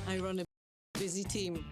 I run a busy team.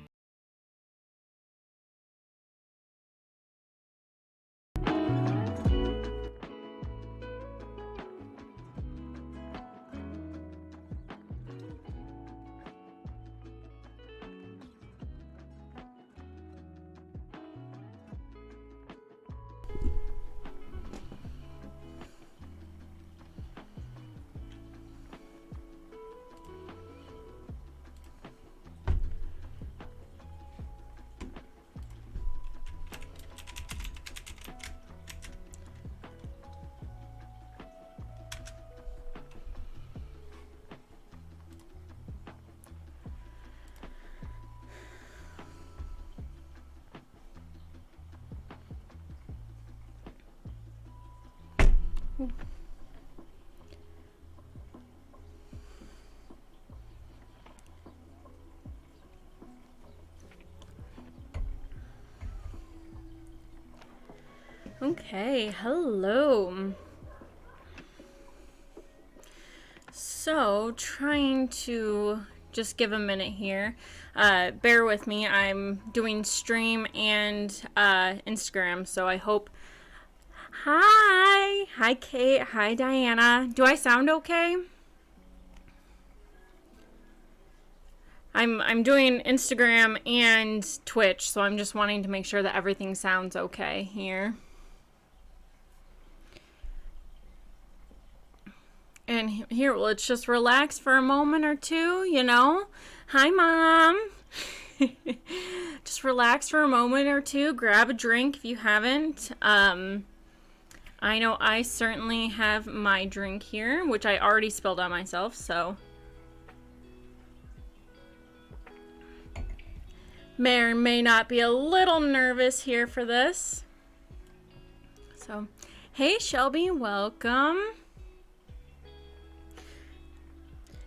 Okay, hello. So, trying to just give a minute here. Bear with me. I'm doing stream and Instagram, so I hope. Hi, Kate. Hi, Diana. Do I sound okay? I'm doing Instagram and Twitch, so I'm just wanting to make sure that everything sounds okay here. And here, let's just relax for a moment or two, you know? Hi, Mom. Just relax for a moment or two. Grab a drink if you haven't. I know I certainly have my drink here, which I already spilled on myself, so. May or may not be a little nervous here for this. So, hey, Shelby, welcome.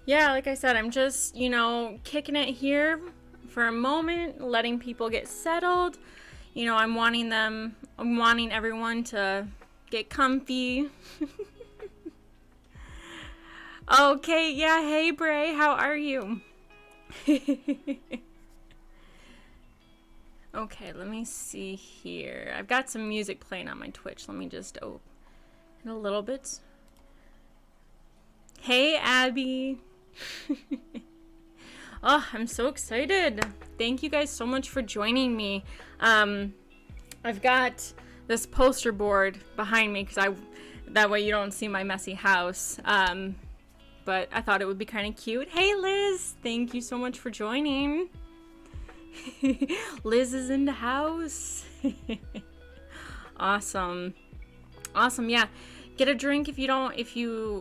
Yeah, like I said, I'm just, kicking it here for a moment, letting people get settled. I'm wanting everyone to get comfy. Okay, yeah, hey Bray, how are you? Okay, let me see here. I've got some music playing on my Twitch. Let me just open it a little bit. Hey, Abby. Oh, I'm so excited. Thank you guys so much for joining me. I've got this poster board behind me because that way you don't see my messy house. But I thought it would be kind of cute. Hey, Liz. Thank you so much for joining. Liz is in the house. Awesome. Yeah. Get a drink if you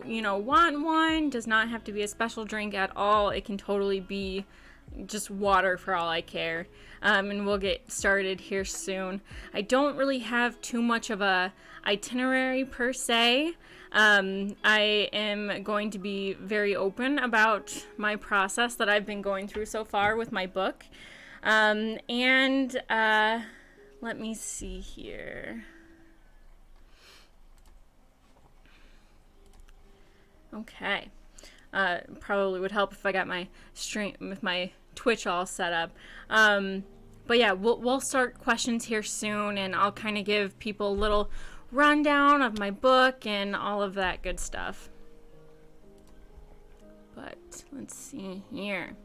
want one. Does not have to be a special drink at all. It can totally be just water for all I care. And we'll get started here soon. I don't really have too much of a itinerary per se. I am going to be very open about my process that I've been going through so far with my book. Let me see here. Okay. Probably would help if I got my stream with my Twitch all set up. But yeah, we'll start questions here soon, and I'll kind of give people a little rundown of my book and all of that good stuff. But let's see here.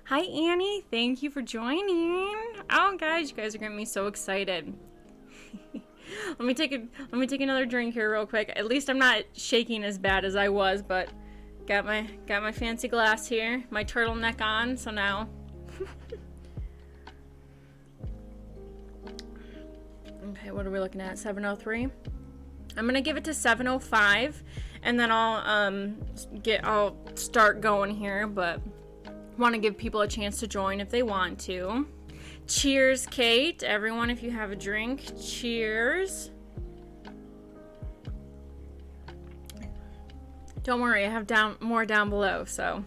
Hi, Annie. Thank you for joining. Oh, guys, you guys are getting me so excited. Let me take another drink here real quick. At least I'm not shaking as bad as I was, but got my fancy glass here, my turtleneck on, so now. Okay, what are we looking at? 7:03. I'm gonna give it to 7:05, and then I'll start going here, but want to give people a chance to join if they want to. Cheers, Kate. Everyone, if you have a drink, cheers. Don't worry, I have more down below, so.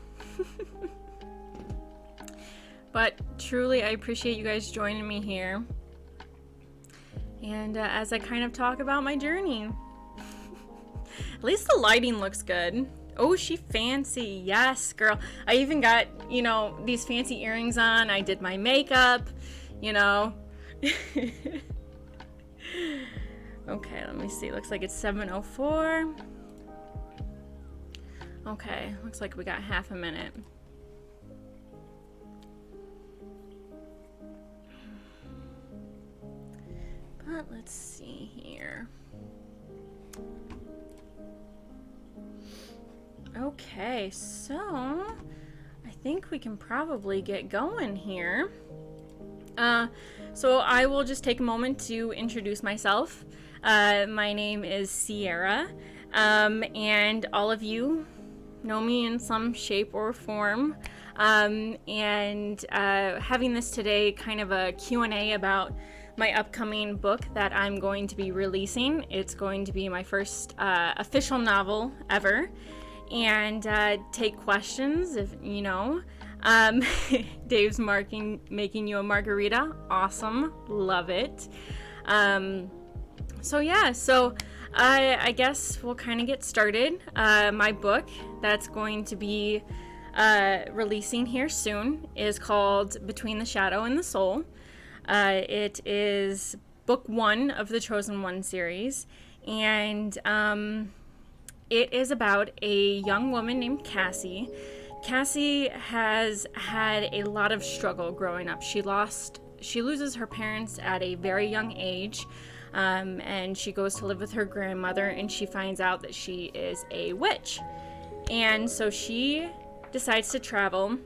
But truly, I appreciate you guys joining me here. And as I kind of talk about my journey. At least the lighting looks good. Oh, she fancy. Yes, girl. I even got, you know, these fancy earrings on. I did my makeup, you know. Okay, let me see. Looks like it's 7:04. Okay, looks like we got half a minute. But let's see here. Okay, so I think we can probably get going here. So I will just take a moment to introduce myself. My name is Sierra, and all of you know me in some shape or form. And having this today kind of a Q&A about my upcoming book that I'm going to be releasing. It's going to be my first official novel ever. And take questions if you know. Dave's making you a margarita. Awesome. Love it. So yeah, I guess we'll kind of get started. My book that's going to be releasing here soon is called Between the Shadow and the Soul. It is book 1 of the Chosen One series, and it is about a young woman named Cassie. Cassie has had a lot of struggle growing up. She loses her parents at a very young age, and she goes to live with her grandmother, and she finds out that she is a witch. And so she decides to travel.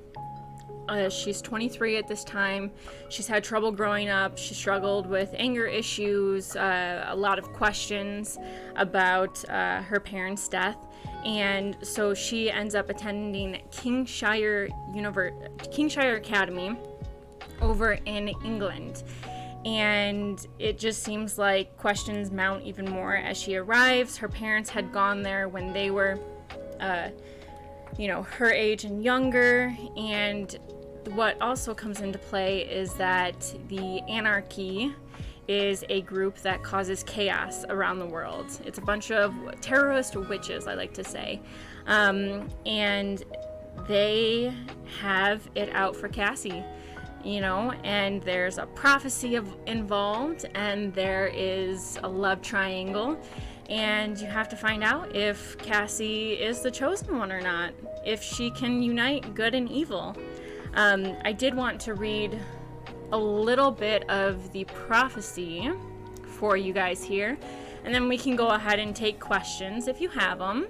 She's 23 at this time. She's had trouble growing up. She struggled with anger issues, a lot of questions about her parents' death. And so she ends up attending Kingshire Academy over in England. And it just seems like questions mount even more as she arrives. Her parents had gone there when they were, her age and younger. And what also comes into play is that the Anarchy is a group that causes chaos around the world. It's a bunch of terrorist witches, I like to say. And they have it out for Cassie, and there's a prophecy involved, and there is a love triangle. And you have to find out if Cassie is the chosen one or not, if she can unite good and evil. I did want to read a little bit of the prophecy for you guys here, and then we can go ahead and take questions if you have them.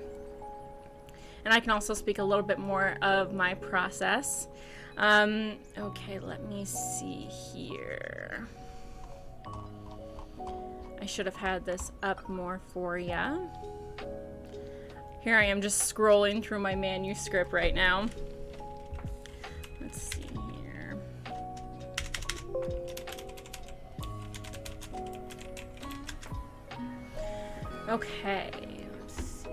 And I can also speak a little bit more of my process. Okay, let me see here. I should have had this up more for you. Here I am just scrolling through my manuscript right now. Let's see here. Okay, let's see.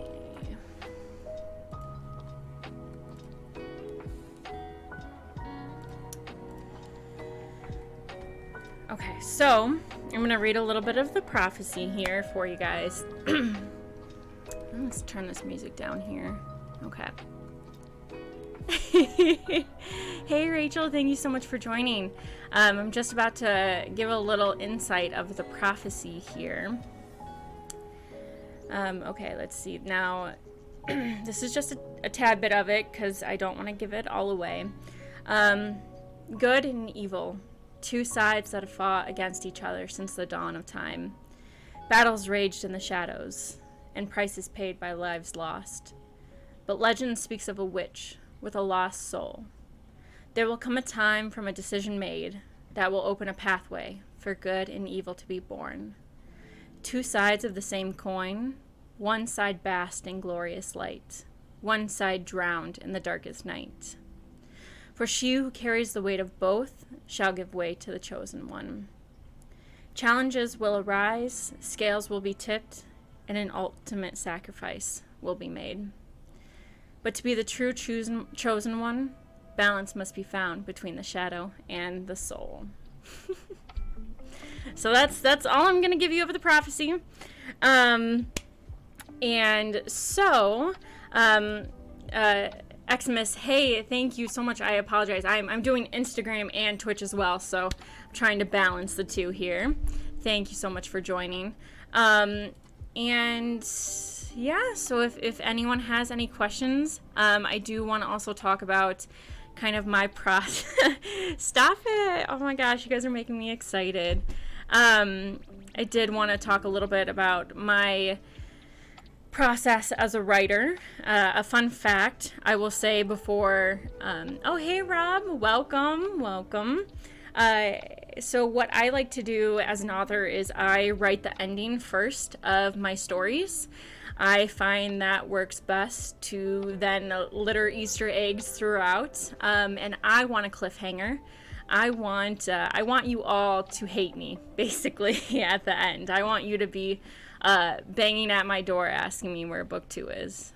Okay, so I'm going to read a little bit of the prophecy here for you guys. Let's turn this music down here. Okay. Hey Rachel, thank you so much for joining. I'm just about to give a little insight of the prophecy here. Okay, let's see. Now, this is just a tad bit of it because I don't want to give it all away. Good and evil, two sides that have fought against each other since the dawn of time. Battles raged in the shadows, and prices paid by lives lost. But legend speaks of a witch with a lost soul. There will come a time from a decision made that will open a pathway for good and evil to be born. Two sides of the same coin, one side basked in glorious light, one side drowned in the darkest night. For she who carries the weight of both shall give way to the chosen one. Challenges will arise, scales will be tipped, and an ultimate sacrifice will be made. But to be the true chosen one, balance must be found between the shadow and the soul. So that's all I'm going to give you of the prophecy. And so Xmas, hey, thank you so much. I apologize. I'm doing Instagram and Twitch as well, so I'm trying to balance the two here. Thank you so much for joining. And yeah, so if anyone has any questions, I do want to also talk about kind of my process. Stop it! Oh my gosh, you guys are making me excited. I did want to talk a little bit about my process as a writer. A fun fact I will say before, oh hey Rob, welcome. So what I like to do as an author is I write the ending first of my stories. I find that works best to then litter Easter eggs throughout, and I want a cliffhanger. I want you all to hate me, basically, at the end. I want you to be banging at my door asking me where book 2 is.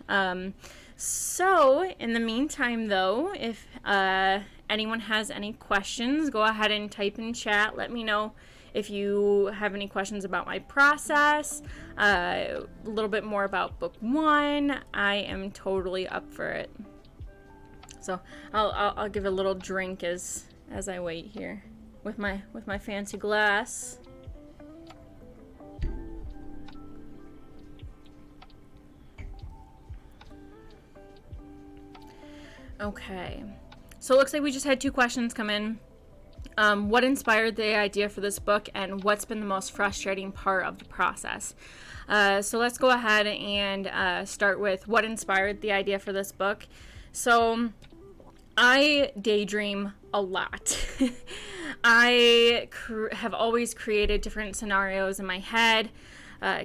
So, in the meantime, though, if anyone has any questions, go ahead and type in chat. Let me know if you have any questions about my process, a little bit more about book 1. I am totally up for it. So, I'll give a little drink as I wait here with my fancy glass. Okay, so it looks like we just had 2 questions come in. What inspired the idea for this book, and what's been the most frustrating part of the process? So let's go ahead and start with what inspired the idea for this book. So I daydream a lot. I have always created different scenarios in my head,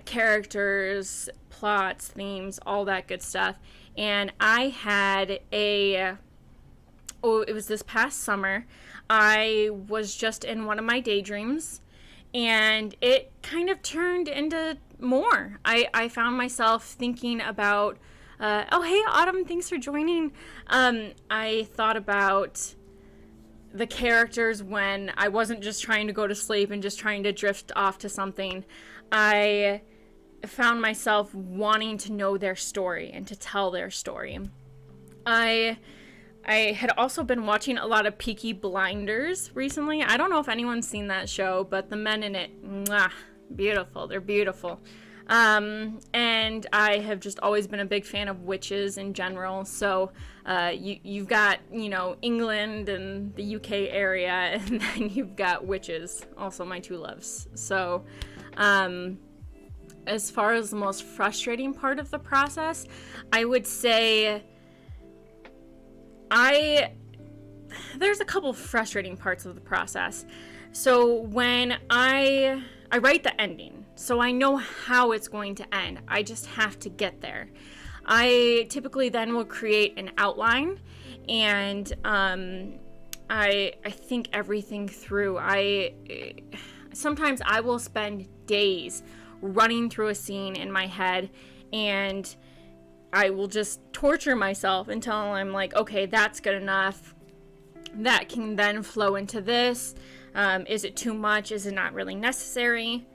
characters, plots, themes, all that good stuff. And I had it was this past summer. I was just in one of my daydreams, and it kind of turned into more. I found myself thinking about, oh, hey, Autumn, thanks for joining. I thought about the characters when I wasn't just trying to go to sleep and just trying to drift off to something. I found myself wanting to know their story and to tell their story. I had also been watching a lot of Peaky Blinders recently. I don't know if anyone's seen that show, but the men in it, mwah, beautiful. They're beautiful. And I have just always been a big fan of witches in general. So you've got, England and the UK area, and then you've got witches, also my 2 loves. So as far as the most frustrating part of the process, I would say there's a couple frustrating parts of the process. So when I write the ending, so I know how it's going to end. I just have to get there. I typically then will create an outline, and I think everything through. Sometimes I will spend days running through a scene in my head, and I will just torture myself until I'm like, okay, that's good enough. That can then flow into this. Is it too much? Is it not really necessary?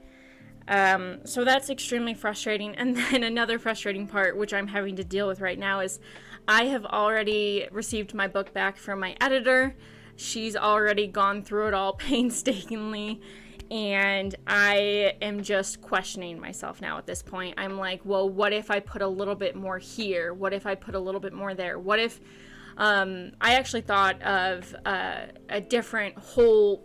So that's extremely frustrating. And then another frustrating part, which I'm having to deal with right now, is I have already received my book back from my editor. She's already gone through it all painstakingly, and I am just questioning myself now at this point. I'm like, well, what if I put a little bit more here? What if I put a little bit more there? What if I actually thought of a different whole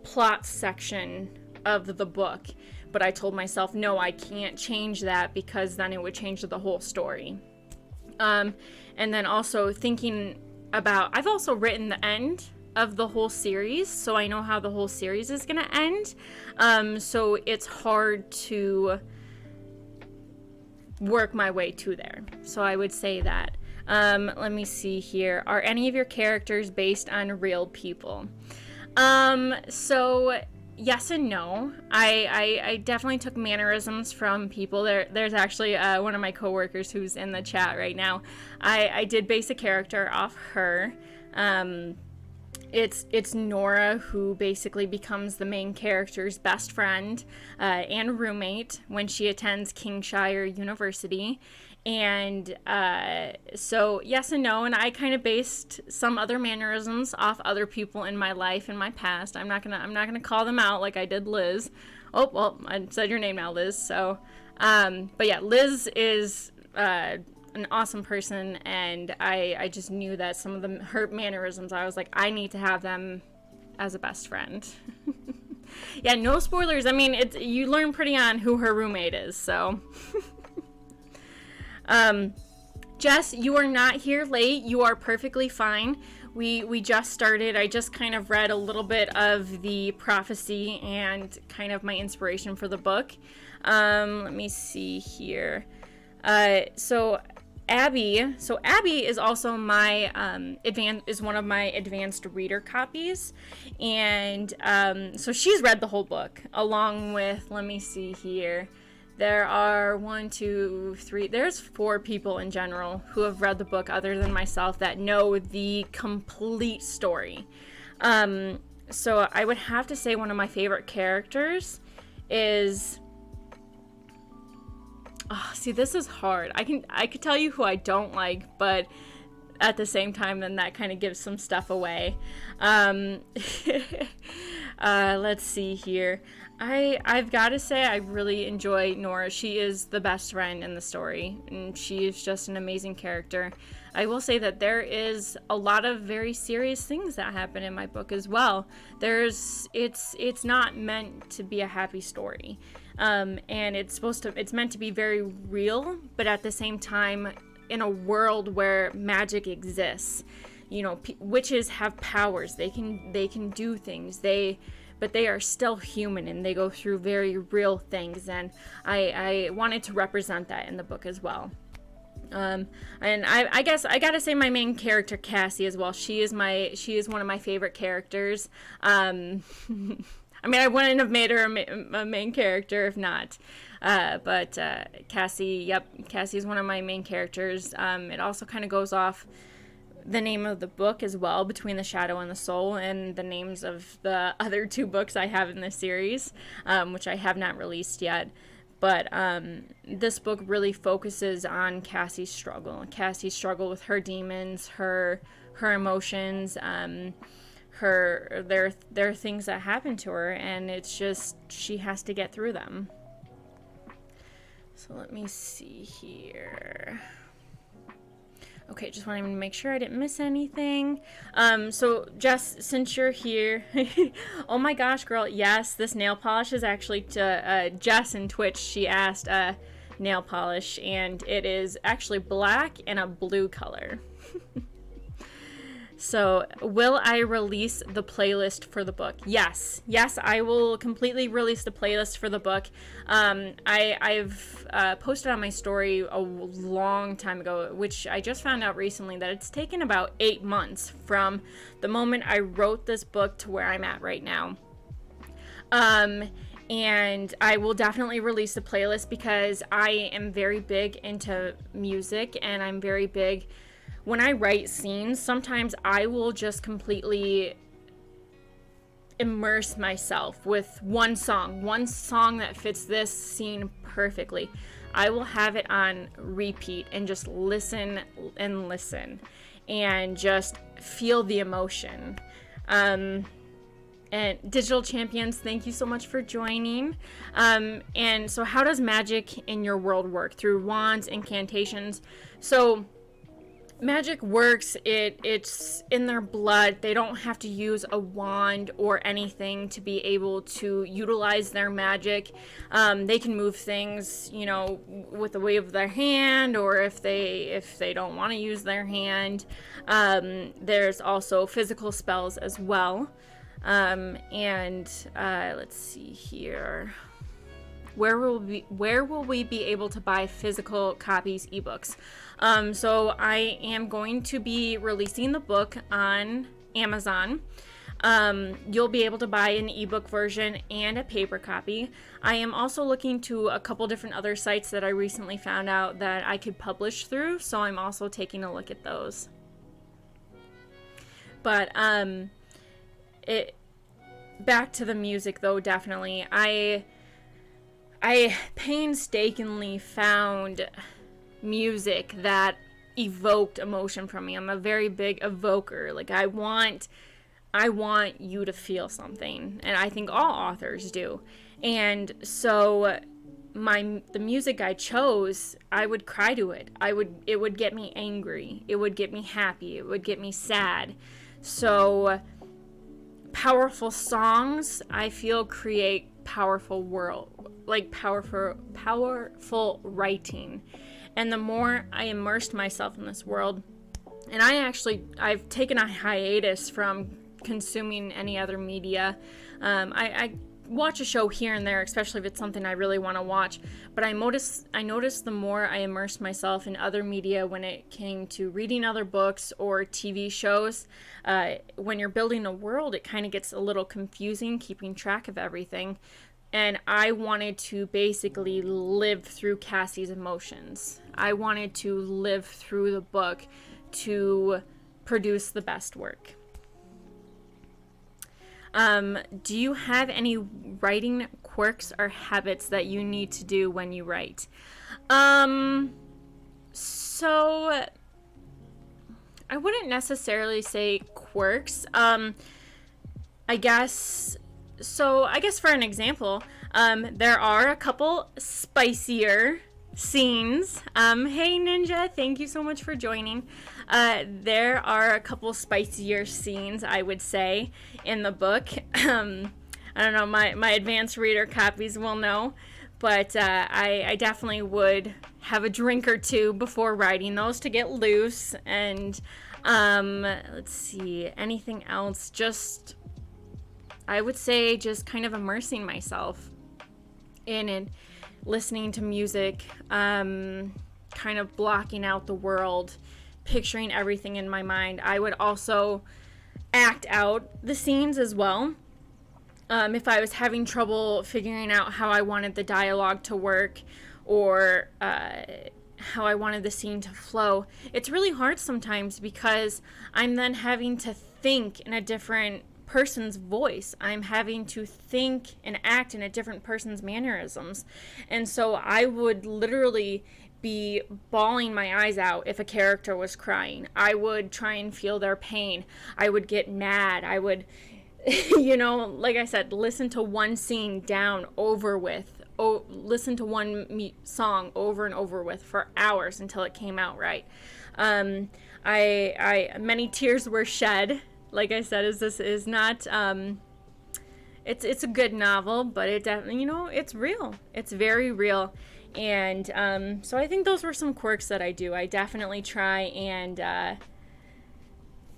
plot section of the book, but I told myself, no, I can't change that because then it would change the whole story. And then also thinking about, I've also written the end of the whole series, so I know how the whole series is going to end. So it's hard to work my way to there. So I would say that. Let me see here. Are any of your characters based on real people? So yes and no. I definitely took mannerisms from people. There's actually one of my coworkers who's in the chat right now. I did base a character off her. It's Nora, who basically becomes the main character's best friend and roommate when she attends Kingshire University. And so yes and no, and I kind of based some other mannerisms off other people in my life, in my past. I'm not gonna call them out like I did Liz. Oh, well, I said your name now, Liz. So, but yeah, Liz is an awesome person, and I just knew that some of her mannerisms, I was like, I need to have them as a best friend. Yeah, no spoilers. I mean, you learn pretty on who her roommate is, so. Jess, you are not here late. You are perfectly fine. We just started. I just kind of read a little bit of the prophecy and kind of my inspiration for the book. Let me see here. So Abby is also my one of my advanced reader copies, and so she's read the whole book along with, let me see here, there are 4 people in general who have read the book other than myself that know the complete story. So I would have to say one of my favorite characters is, oh, see, this is hard. I could tell you who I don't like, but at the same time, then that kind of gives some stuff away. Let's see here. I've got to say I really enjoy Nora. She is the best friend in the story, and she is just an amazing character. I will say that there is a lot of very serious things that happen in my book as well. It's not meant to be a happy story. And it's meant to be very real, but at the same time, in a world where magic exists, witches have powers. They can do things. But they are still human, and they go through very real things. And I wanted to represent that in the book as well. And I guess I gotta say my main character, Cassie, as well. She is one of my favorite characters. I mean, I wouldn't have made her a main character if not. But Cassie is one of my main characters. It also kind of goes off the name of the book as well, Between the Shadow and the Soul, and the names of the other 2 books I have in this series, which I have not released yet. But this book really focuses on Cassie's struggle with her demons, her emotions, there are things that happen to her, and it's just she has to get through them. So let me see here. Okay, just wanted to make sure I didn't miss anything. So Jess, since you're here, oh my gosh, girl, yes, this nail polish is actually to Jess in Twitch. She asked nail polish, and it is actually black and a blue color. So, will I release the playlist for the book? Yes, I will completely release the playlist for the book. I've posted on my story a long time ago, which I just found out recently that it's taken about 8 months from the moment I wrote this book to where I'm at right now. And I will definitely release the playlist because I am very big into music, and I'm very big. When I write scenes, sometimes I will just completely immerse myself with one song that fits this scene perfectly. I will have it on repeat and just listen and just feel the emotion. And Digital Champions, thank you so much for joining. And so how does magic in your world work? Through wands, incantations. So magic works, it's in their blood. They don't have to use a wand or anything to be able to utilize their magic. They can move things, with the wave of their hand, or if they don't want to use their hand. There's also physical spells as well. Let's see here. Where will we be able to buy physical copies, ebooks? So I am going to be releasing the book on Amazon. You'll be able to buy an ebook version and a paper copy. I am also looking to a couple different other sites that I recently found out that I could publish through, so I'm also taking a look at those. But back to the music though, definitely. I painstakingly found music that evoked emotion from me. I'm a very big evoker. Like, I want you to feel something, and I think all authors do. And so the music I chose, I would cry to it. It would get me angry. It would get me happy. It would get me sad. So powerful songs, I feel, create powerful powerful writing. And the more I immersed myself in this world, and I've taken a hiatus from consuming any other media. I watch a show here and there, especially if it's something I really want to watch, but I noticed the more I immersed myself in other media when it came to reading other books or TV shows, when you're building a world, it kind of gets a little confusing keeping track of everything. And I wanted to basically live through Cassie's emotions. I wanted to live through the book to produce the best work. Do you have any writing quirks or habits that you need to do when you write? So I wouldn't necessarily say quirks. I guess for an example, there are a couple spicier scenes. Hey Ninja, thank you so much for joining. There are a couple spicier scenes, I would say, in the book. I don't know, my advanced reader copies will know, but I definitely would have a drink or two before writing those to get loose. And let's see, anything else? I would say just kind of immersing myself in it, listening to music, kind of blocking out the world, picturing everything in my mind. I would also act out the scenes as well. If I was having trouble figuring out how I wanted the dialogue to work, or how I wanted the scene to flow, it's really hard sometimes because I'm then having to think in a different person's voice. I'm having to think and act in a different person's mannerisms. And so I would literally be bawling my eyes out if a character was crying. I would try and feel their pain. I would get mad. I would, like I said, listen to one scene down over with. Listen to one song over and over with for hours until it came out right. Many tears were shed. Like I said, this is not, it's a good novel, but it definitely, it's real. It's very real. And so I think those were some quirks that I do. I definitely try and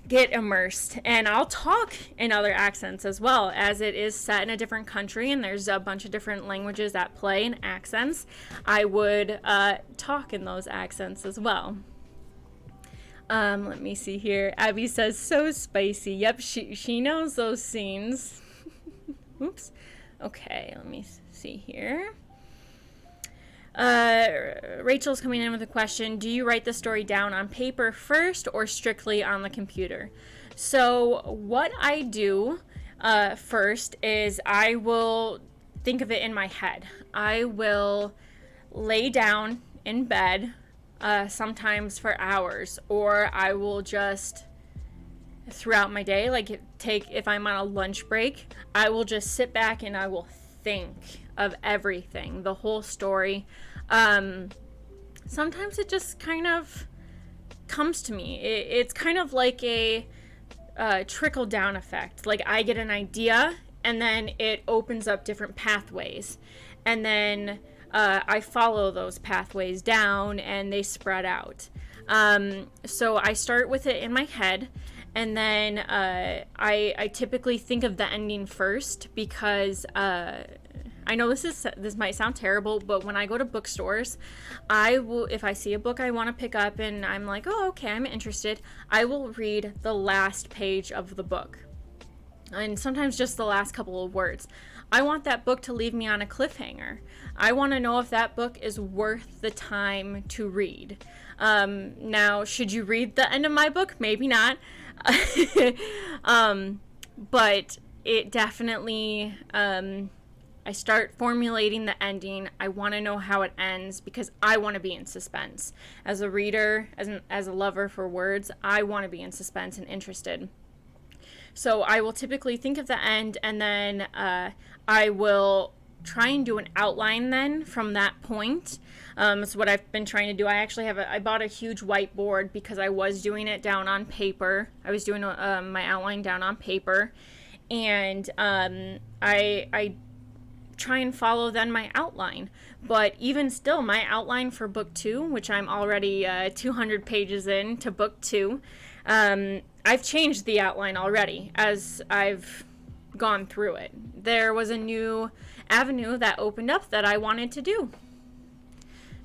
get immersed. And I'll talk in other accents as well, as it is set in a different country and there's a bunch of different languages at play and accents. I would talk in those accents as well. Let me see here. Abby says, so spicy. Yep, she knows those scenes. Oops. Okay, let me see here. Rachel's coming in with a question. Do you write the story down on paper first or strictly on the computer? So what I do first is I will think of it in my head. I will lay down in bed, sometimes for hours, or I will just throughout my day, like if I'm on a lunch break, I will just sit back and I will think of everything, the whole story. Sometimes it just kind of comes to me. It's kind of like a trickle down effect. Like I get an idea and then it opens up different pathways, and then I follow those pathways down and they spread out. So I start with it in my head, and then I typically think of the ending first because I know this might sound terrible, but when I go to bookstores, if I see a book I want to pick up and I'm like, oh, okay, I'm interested, I will read the last page of the book. And sometimes just the last couple of words. I want that book to leave me on a cliffhanger. I want to know if that book is worth the time to read. Now, should you read the end of my book? Maybe not. But it definitely, I start formulating the ending. I want to know how it ends because I want to be in suspense. As a reader, as a lover for words, I want to be in suspense and interested. So I will typically think of the end, and then I will try and do an outline then from that point. It's what I've been trying to do. I bought a huge whiteboard because I was doing it down on paper. I was doing my outline down on paper, and I try and follow then my outline. But even still, my outline for book 2, which I'm already 200 pages in to book 2, I've changed the outline already as I've gone through it. There was a new avenue that opened up that I wanted to do.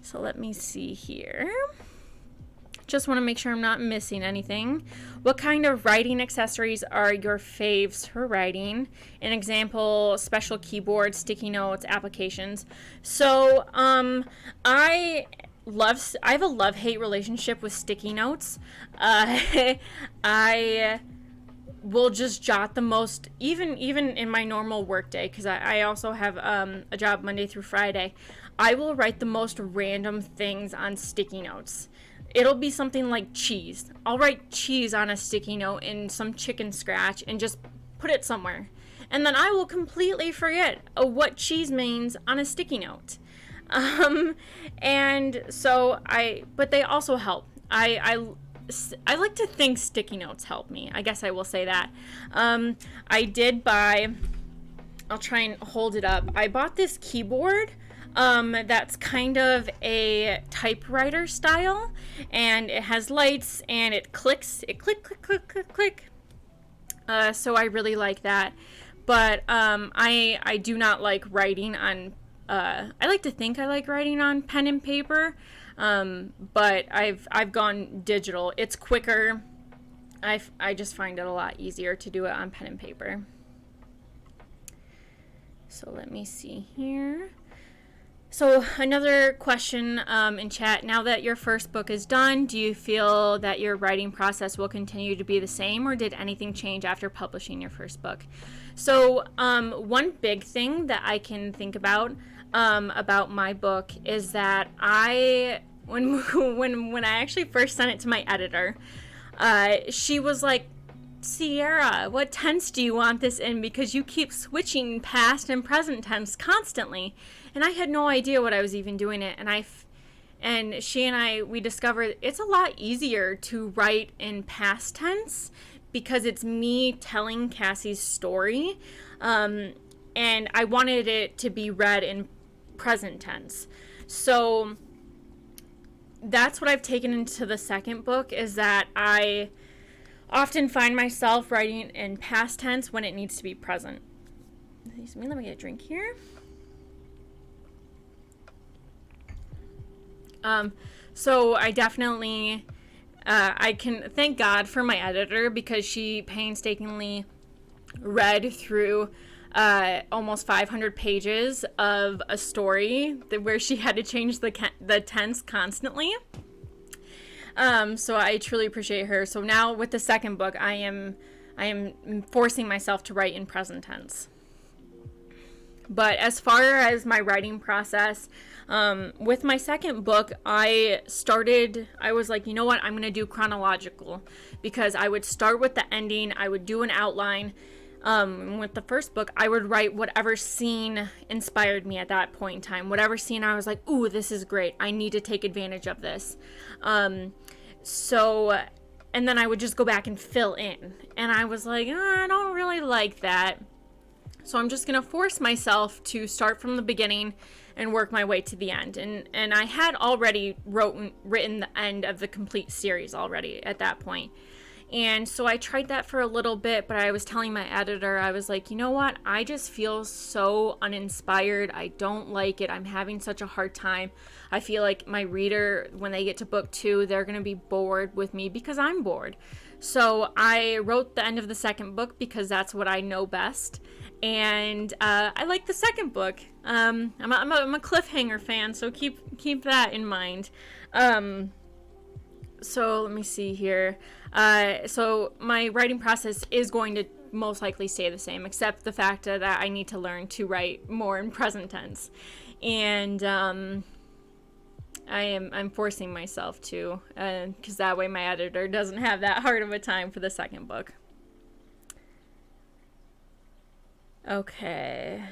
So let me see here. Just want to make sure I'm not missing anything. What kind of writing accessories are your faves for writing? An example, special keyboard, sticky notes, applications. So I have a love-hate relationship with sticky notes. I will just jot the most, even in my normal work day, because I also have a job Monday through Friday. I will write the most random things on sticky notes. It'll be something like cheese. I'll write cheese on a sticky note in some chicken scratch and just put it somewhere. And then I will completely forget what cheese means on a sticky note. And so but they also help. I like to think sticky notes help me. I guess I will say that. I did buy, I'll try and hold it up. I bought this keyboard that's kind of a typewriter style, and it has lights and it clicks. It click, click, click, click, click. So I really like that. But I do not like writing on, I like to think I like writing on pen and paper. But I've gone digital. It's quicker. I just find it a lot easier to do it on pen and paper. So let me see here. So another question in chat. Now that your first book is done, do you feel that your writing process will continue to be the same, or did anything change after publishing your first book? So one big thing that I can think about my book is that when I actually first sent it to my editor, she was like, Sierra, what tense do you want this in? Because you keep switching past and present tense constantly. And I had no idea what I was even doing it. And she and I, we discovered it's a lot easier to write in past tense because it's me telling Cassie's story. And I wanted it to be read in present tense. So that's what I've taken into the second book, is that I often find myself writing in past tense when it needs to be present. Let me get a drink here. So I definitely, I can thank God for my editor, because she painstakingly read through almost 500 pages of a story where she had to change the tense constantly. So I truly appreciate her. So now with the second book, I am forcing myself to write in present tense. But as far as my writing process, with my second book, I was like, you know what, I'm going to do chronological, because I would start with the ending, I would do an outline. With the first book, I would write whatever scene inspired me at that point in time. Whatever scene I was like, ooh, this is great, I need to take advantage of this. And then I would just go back and fill in. And I was like, I don't really like that. So I'm just going to force myself to start from the beginning and work my way to the end. And I had already written the end of the complete series already at that point. And so I tried that for a little bit, but I was telling my editor, I was like, you know what? I just feel so uninspired. I don't like it. I'm having such a hard time. I feel like my reader, when they get to book 2, they're going to be bored with me because I'm bored. So I wrote the end of the second book because that's what I know best. And I like the second book. I'm a cliffhanger fan, so keep that in mind. So let me see here. So my writing process is going to most likely stay the same, except the fact that I need to learn to write more in present tense. And I'm forcing myself to, because that way my editor doesn't have that hard of a time for the second book. Okay.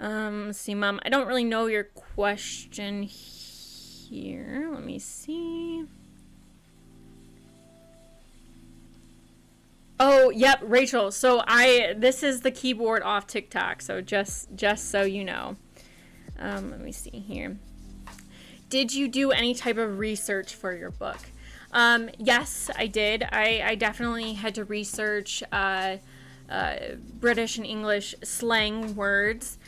Let's see, Mom. I don't really know your question here. Let me see. Oh, yep, Rachel. So this is the keyboard off TikTok. So just so you know. Let me see here. Did you do any type of research for your book? Yes, I did. I definitely had to research British and English slang words.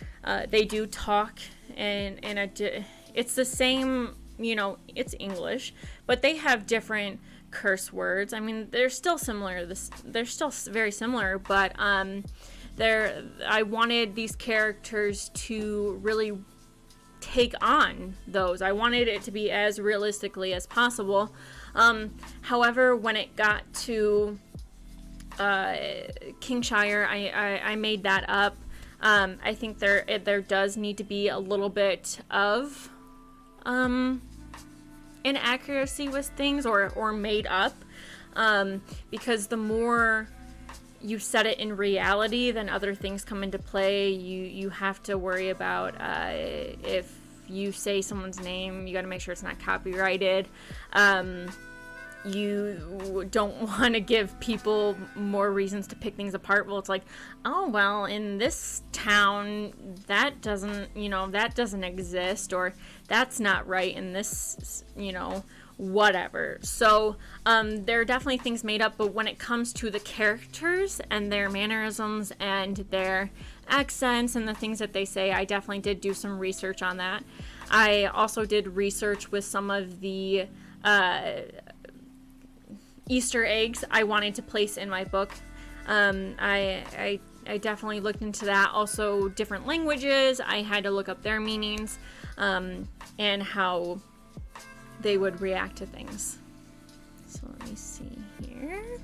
They do talk and it's the same, it's English, but they have different curse words. I mean, they're still similar. They're still very similar, but I wanted these characters to really take on those. I wanted it to be as realistically as possible. However, when it got to Kingshire, I made that up. I think there does need to be a little bit of inaccuracy with things or made up, because the more you set it in reality, then other things come into play. You have to worry about if you say someone's name, you got to make sure it's not copyrighted. You don't want to give people more reasons to pick things apart. Well, it's like, oh, well, in this town, that doesn't exist, or that's not right in this, whatever. So there are definitely things made up, but when it comes to the characters and their mannerisms and their accents and the things that they say, I definitely did do some research on that. I also did research with some of the Easter eggs I wanted to place in my book. I definitely looked into that. Also, different languages, I had to look up their meanings, and how they would react to things. So let me see here.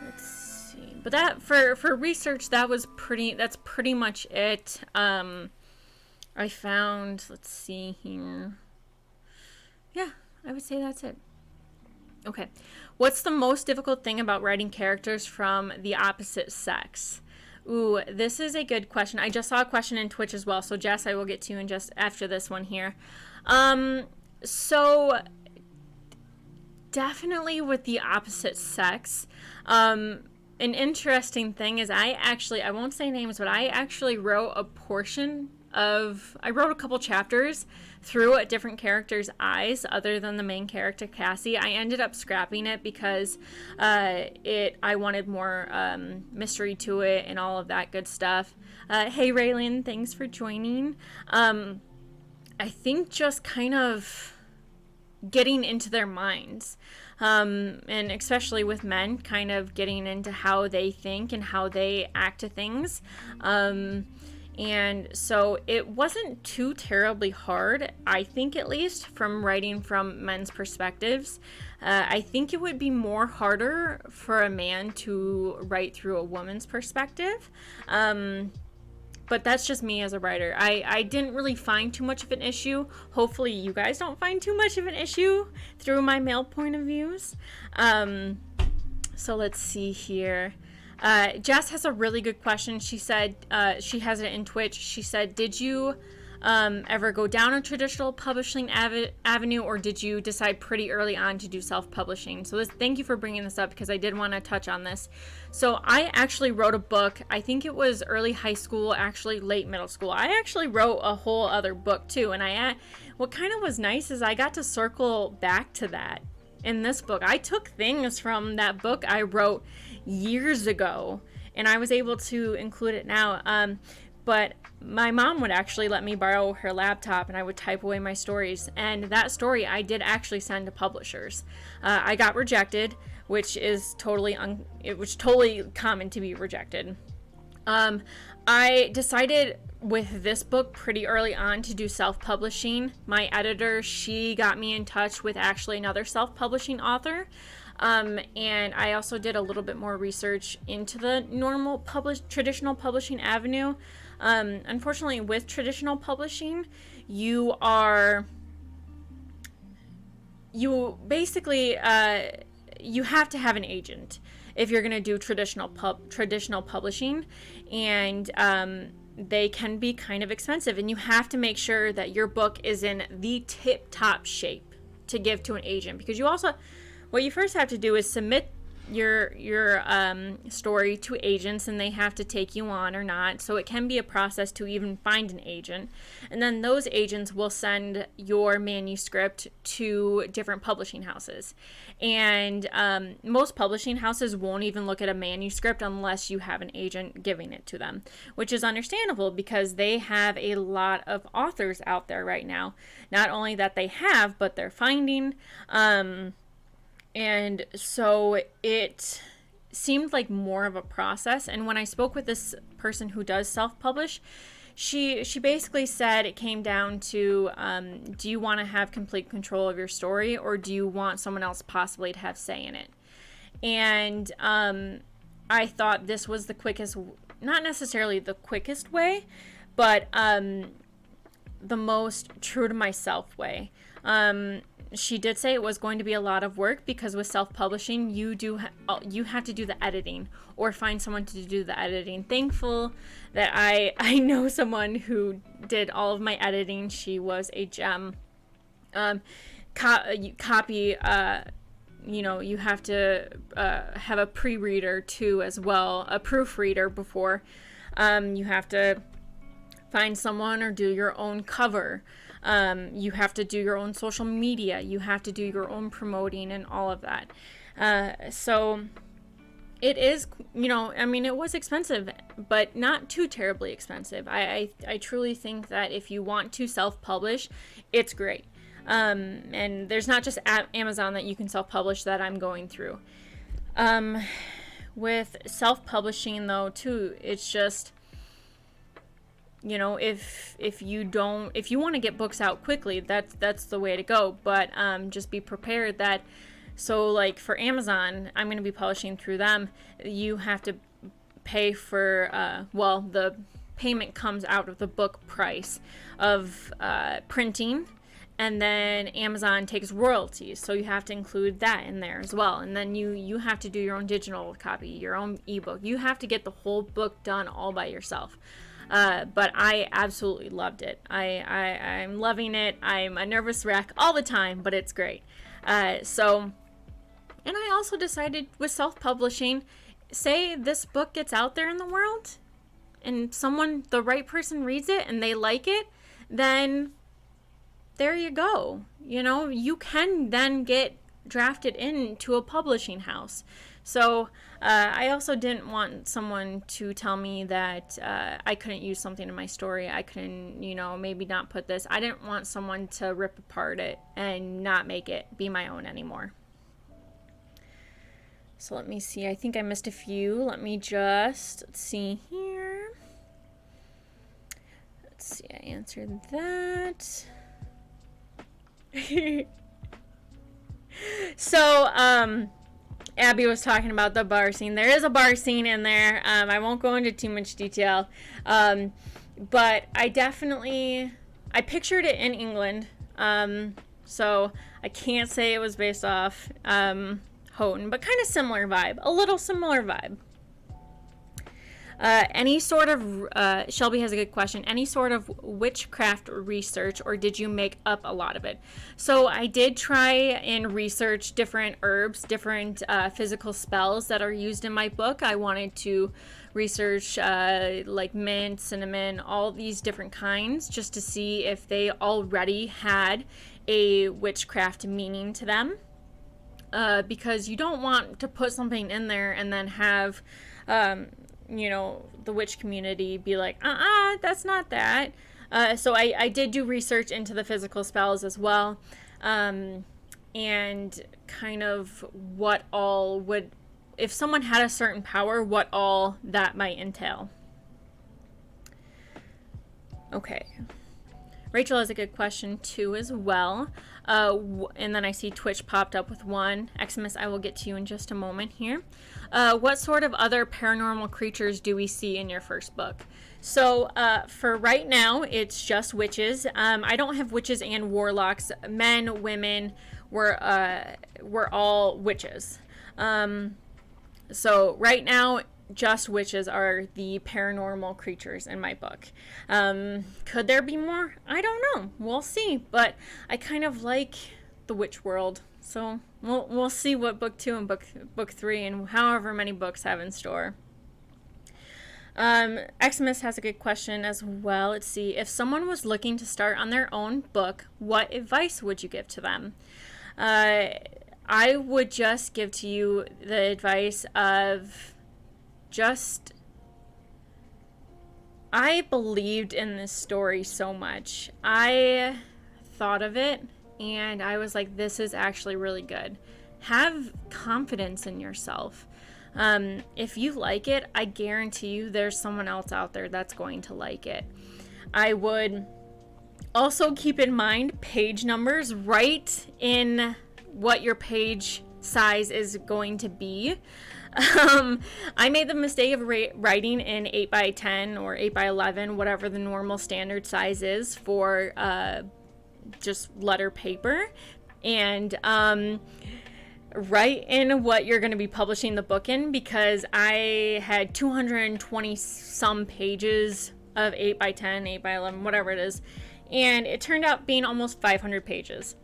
Let's see. But that for research, that's pretty much it. I found, let's see here. Yeah, I would say that's it. Okay. What's the most difficult thing about writing characters from the opposite sex? Ooh, this is a good question. I just saw a question in Twitch as well. So, Jess, I will get to you in just after this one here. So, definitely with the opposite sex. An interesting thing is I won't say names, but I actually wrote a couple chapters through a different character's eyes other than the main character, Cassie. I ended up scrapping it because I wanted more mystery to it and all of that good stuff. Hey, Raylan, thanks for joining. I think just kind of getting into their minds, and especially with men, kind of getting into how they think and how they act to things. And so it wasn't too terribly hard, I think, at least, from writing from men's perspectives. I think it would be more harder for a man to write through a woman's perspective. But that's just me as a writer. I didn't really find too much of an issue. Hopefully you guys don't find too much of an issue through my male point of views. So let's see here. Jess has a really good question. She said, she has it in Twitch. She said, did you ever go down a traditional publishing avenue, or did you decide pretty early on to do self-publishing? So thank you for bringing this up, because I did want to touch on this. So I actually wrote a book. I think it was early high school, actually late middle school. I actually wrote a whole other book too. And what kind of was nice is I got to circle back to that in this book. I took things from that book I wrote years ago, and I was able to include it now. But my mom would actually let me borrow her laptop, and I would type away my stories. And that story I did actually send to publishers. I got rejected, which is totally common to be rejected. I decided with this book pretty early on to do self-publishing. My editor, she got me in touch with actually another self-publishing author. And I also did a little bit more research into the normal traditional publishing avenue. Unfortunately, with traditional publishing, you basically you have to have an agent if you're going to do traditional publishing, and they can be kind of expensive, and you have to make sure that your book is in the tip-top shape to give to an agent, because what you first have to do is submit your story to agents, and they have to take you on or not. So it can be a process to even find an agent, and then those agents will send your manuscript to different publishing houses. And most publishing houses won't even look at a manuscript unless you have an agent giving it to them, which is understandable because they have a lot of authors out there right now. Not only that they have, but they're finding. And so it seemed like more of a process. And when I spoke with this person who does self-publish, she basically said it came down to, do you want to have complete control of your story, or do you want someone else possibly to have say in it? And I thought this was the quickest, not necessarily the quickest way, but the most true to myself way. She did say it was going to be a lot of work because with self-publishing, you have to do the editing or find someone to do the editing. Thankful that I know someone who did all of my editing. She was a gem. Copy, you have to have a pre-reader too as well, a proofreader before. You have to find someone or do your own cover. You have to do your own social media. You have to do your own promoting and all of that. So it is, it was expensive, but not too terribly expensive. I truly think that if you want to self-publish, it's great. And there's not just Amazon that you can self-publish that I'm going through. With self-publishing though too, it's just, if you want to get books out quickly, that's the way to go. But just be prepared that, so like for Amazon, I'm going to be publishing through them. You have to pay for, the payment comes out of the book price of printing, and then Amazon takes royalties, so you have to include that in there as well. And then you have to do your own digital copy, your own ebook. You have to get the whole book done all by yourself. But I absolutely loved it. I'm loving it. I'm a nervous wreck all the time, but it's great. And I also decided with self-publishing, say this book gets out there in the world and the right person reads it and they like it, then there you go. You can then get drafted into a publishing house. So I also didn't want someone to tell me that I couldn't use something in my story. I couldn't, maybe not put this. I didn't want someone to rip apart it and not make it be my own anymore. So let me see. I think I missed a few. Let's see here. Let's see. I answered that. So, Abby was talking about the bar scene. There is a bar scene in there. I won't go into too much detail. But I pictured it in England. So I can't say it was based off Houghton, but kind of similar vibe. A little similar vibe. Any sort of, Shelby has a good question, any sort of witchcraft research, or did you make up a lot of it? So I did try and research different herbs, different physical spells that are used in my book. I wanted to research like mint, cinnamon, all these different kinds, just to see if they already had a witchcraft meaning to them. Because you don't want to put something in there and then have the witch community be like, that's not that. So I did do research into the physical spells as well, and kind of what all would, if someone had a certain power, what all that might entail. Okay. Rachel has a good question too as well. And then I see Twitch popped up with one. Xmas, I will get to you in just a moment here. What sort of other paranormal creatures do we see in your first book? So for right now, it's just witches. I don't have witches and warlocks. Men, women, we're all witches. So right now, just witches are the paranormal creatures in my book. Could there be more? I don't know. We'll see. But I kind of like the witch world. So we'll see what book 2 and book 3 and however many books have in store. Xmas has a good question as well. Let's see. If someone was looking to start on their own book, what advice would you give to them? I would just give to you the advice of I believed in this story so much. I thought of it and I was like, this is actually really good. Have confidence in yourself. If you like it, I guarantee you there's someone else out there that's going to like it. I would also keep in mind page numbers. Write in what your page size is going to be. I made the mistake of writing in 8x10 or 8x11, whatever the normal standard size is for just letter paper. And write in what you're going to be publishing the book in, because I had 220 some pages of 8x10, 8x11, whatever it is. And it turned out being almost 500 pages.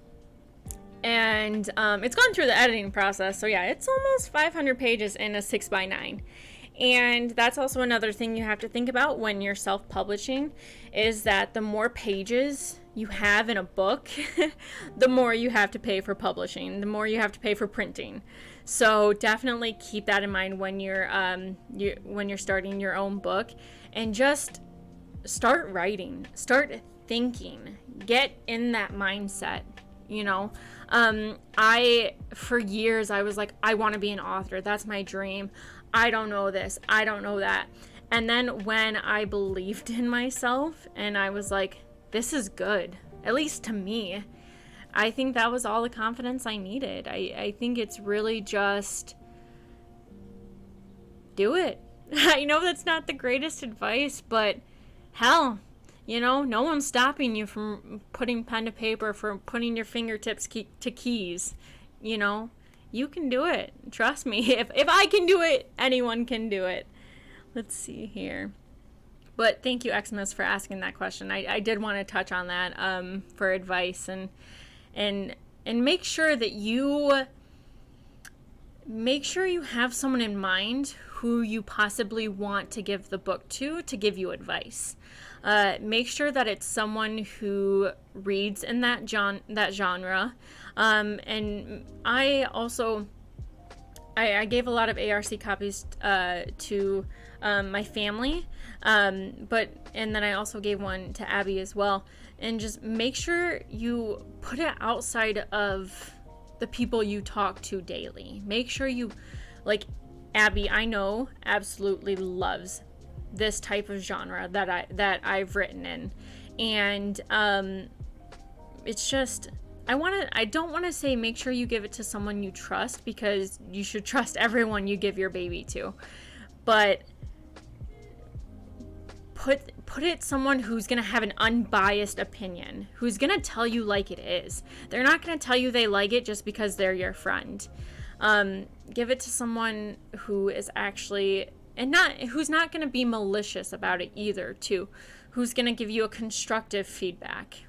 And it's gone through the editing process. So yeah, it's almost 500 pages in a 6x9. And that's also another thing you have to think about when you're self-publishing, is that the more pages you have in a book, the more you have to pay for publishing, the more you have to pay for printing. So definitely keep that in mind when you're starting your own book, and just start writing, start thinking, get in that mindset. You know, for years I was like, I want to be an author. That's my dream. I don't know this. I don't know that. And then when I believed in myself and I was like, this is good, at least to me, I think that was all the confidence I needed. I think it's really just do it. I know that's not the greatest advice, but hell, you know, no one's stopping you from putting pen to paper, from putting your fingertips to keys. You know, you can do it. Trust me. If I can do it, anyone can do it. Let's see here. But thank you, Xmas, for asking that question. I did want to touch on that for advice, and make sure that you have someone in mind who you possibly want to give the book to give you advice. Make sure that it's someone who reads in that genre. And I also I gave a lot of ARC copies to my family, and then I also gave one to Abby as well. And just make sure you put it outside of the people you talk to daily. Make sure you, like Abby, I know absolutely loves this type of genre that I've written in, and it's just I don't want to say make sure you give it to someone you trust, because you should trust everyone you give your baby to, but put it someone who's going to have an unbiased opinion, who's going to tell you like it is. They're not going to tell you they like it just because they're your friend. Give it to someone who is actually, who's not going to be malicious about it either, too. Who's going to give you a constructive feedback.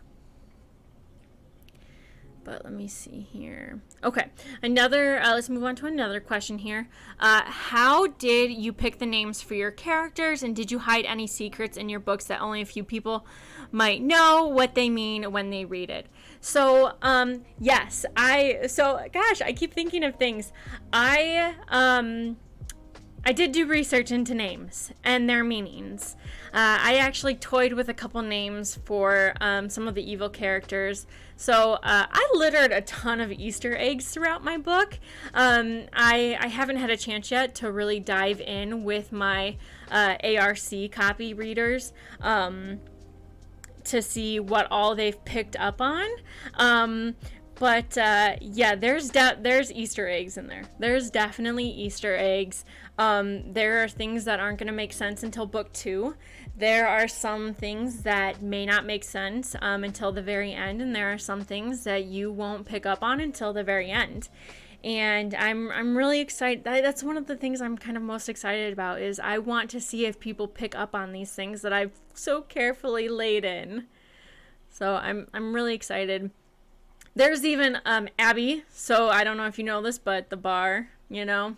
But let me see here. Okay, let's move on to another question here. How did you pick the names for your characters, and did you hide any secrets in your books that only a few people might know what they mean when they read it? So, yes, I keep thinking of things. I did do research into names and their meanings. I actually toyed with a couple names for some of the evil characters. So I littered a ton of Easter eggs throughout my book. I haven't had a chance yet to really dive in with my ARC copy readers. to see what all they've picked up on. But yeah, there's Easter eggs in there. There's definitely Easter eggs. There are things that aren't going to make sense until book 2. There are some things that may not make sense until the very end, and there are some things that you won't pick up on until the very end. And I'm really excited. That's one of the things I'm kind of most excited about, is I want to see if people pick up on these things that I've so carefully laid in. So I'm really excited. There's even Abby. So I don't know if you know this, but the bar, you know,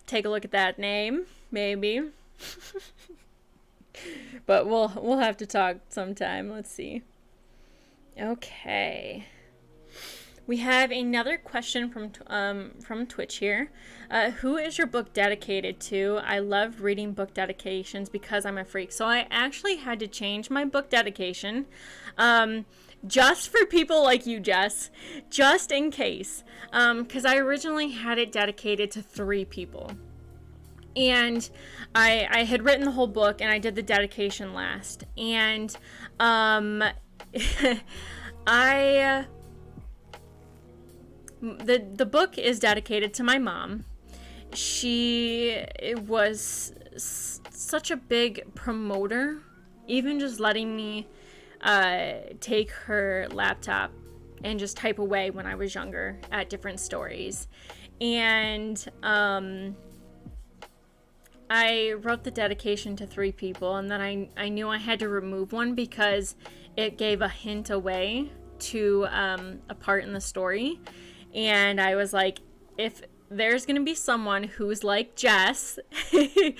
take a look at that name, maybe. But we'll have to talk sometime. Let's see. Okay. We have another question from Twitch here. Who is your book dedicated to? I love reading book dedications because I'm a freak. So I actually had to change my book dedication just for people like you, Jess, just in case. Because I originally had it dedicated to 3 people. And I had written the whole book, and I did the dedication last. And the book is dedicated to my mom. She was such a big promoter, even just letting me take her laptop and just type away when I was younger at different stories. And I wrote the dedication to 3 people, and then I knew I had to remove one because it gave a hint away to a part in the story. And I was like, if there's going to be someone who's like Jess, who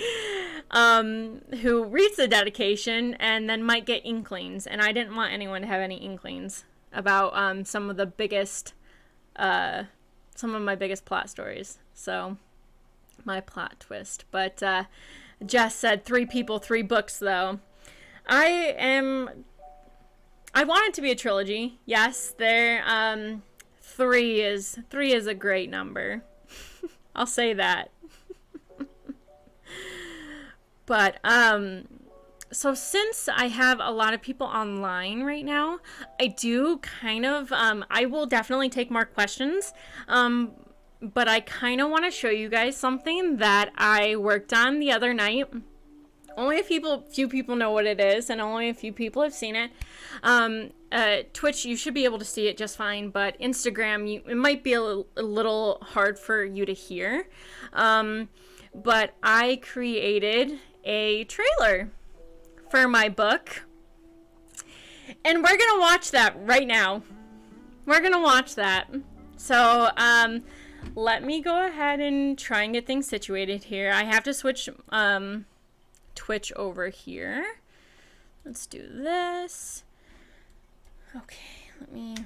reads the dedication and then might get inklings, and I didn't want anyone to have any inklings about some of my biggest plot stories. So, my plot twist. But Jess said 3 people, 3 books, though. I want it to be a trilogy. Yes, 3 is a great number. I'll say that. But so since I have a lot of people online right now, I do kind of I will definitely take more questions. But I kind of want to show you guys something that I worked on the other night. Only a few people know what it is, and only a few people have seen it. Twitch, you should be able to see it just fine, but Instagram, it might be a little hard for you to hear. But I created a trailer for my book, and we're gonna watch that right now. We're gonna watch that. So, let me go ahead and try and get things situated here. I have to switch Twitch over here. Let's do this. Okay, let me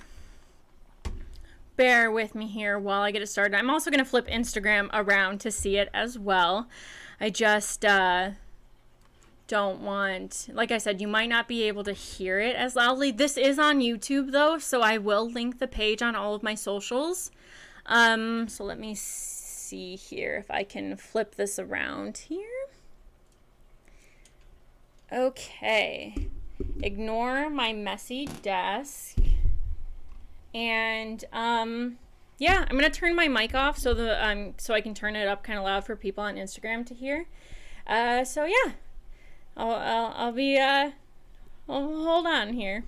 bear with me here while I get it started. I'm also going to flip Instagram around to see it as well. I just don't want, like I said, you might not be able to hear it as loudly. This is on YouTube though, so I will link the page on all of my socials. So let me see here if I can flip this around here. Okay. Ignore my messy desk. And, yeah, I'm going to turn my mic off so I can turn it up kind of loud for people on Instagram to hear. So yeah. I'll hold on here.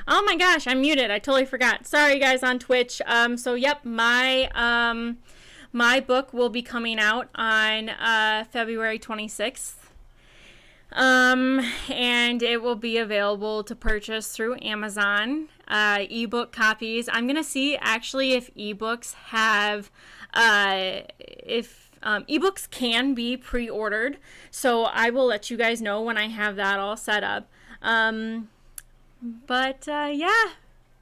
Oh my gosh, I'm muted. I totally forgot. Sorry, guys, on Twitch. So yep, my book will be coming out on February 26th. And it will be available to purchase through Amazon. Ebook copies. I'm gonna see actually if ebooks have, if ebooks can be pre-ordered. So I will let you guys know when I have that all set up. But yeah,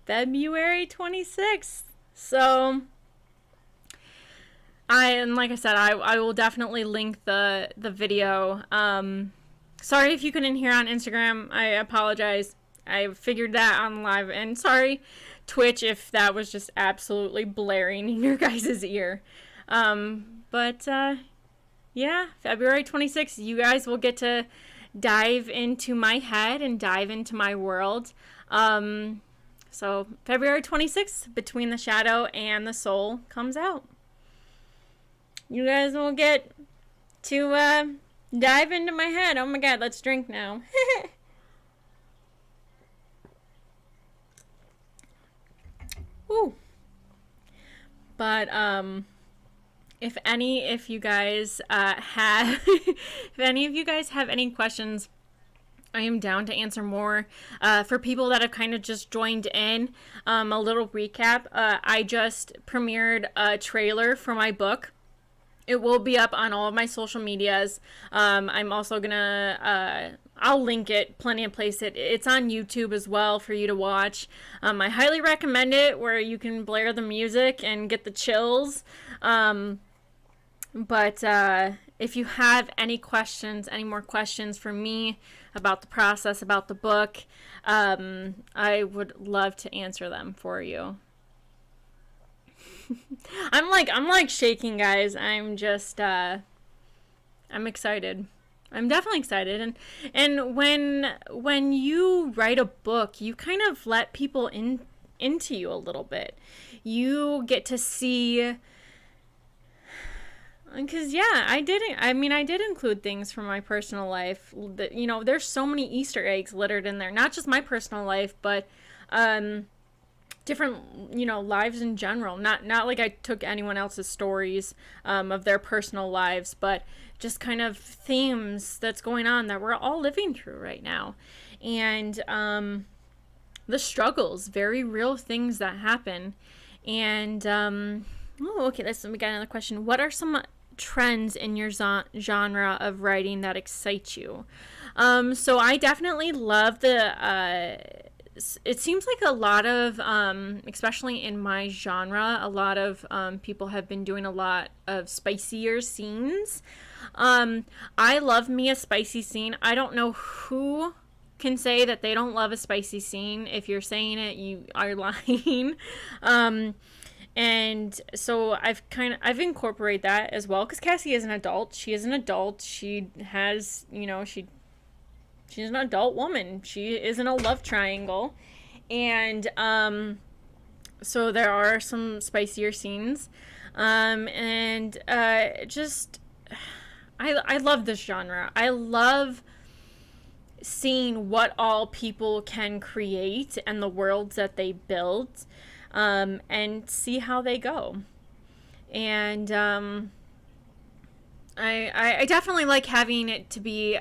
February 26th. So and like I said, I will definitely link the video. Sorry if you couldn't hear on Instagram. I apologize. I figured that on live. And sorry, Twitch, if that was just absolutely blaring in your guys' ear. But yeah, February 26th, you guys will get to dive into my head and dive into my world. So February 26th, Between the Shadow and the Soul comes out. You guys will get to dive into my head. Oh my god, let's drink now. Woo. But if you guys have if any of you guys have any questions, I am down to answer more. For people that have kind of just joined in, a little recap. I just premiered a trailer for my book. It will be up on all of my social medias. I'm also gonna, I'll link it plenty of places. It's on YouTube as well for you to watch. I highly recommend it, where you can blare the music and get the chills. But if you have any questions, any more questions for me about the process, about the book, I would love to answer them for you. I'm like shaking, guys. I'm just I'm excited. I'm definitely excited. And when you write a book, you kind of let people into you a little bit. You get to see, because yeah, I did include things from my personal life that, you know, there's so many Easter eggs littered in there, not just my personal life, but different, you know, lives in general. Not like I took anyone else's stories of their personal lives, but just kind of themes that's going on that we're all living through right now. And the struggles, very real things that happen. And oh, okay, we got another question. What are some trends in your genre of writing that excite you? So I definitely love it seems like a lot of, especially in my genre, a lot of people have been doing a lot of spicier scenes. I love me a spicy scene. I don't know who can say that they don't love a spicy scene. If you're saying it, you are lying. And so I've incorporated that as well, because Cassie is an adult. She is an adult. She has, you know, she's an adult woman. She is in a love triangle. And so there are some spicier scenes. And just I love this genre. I love seeing what all people can create and the worlds that they build, and see how they go. And I definitely like having it to be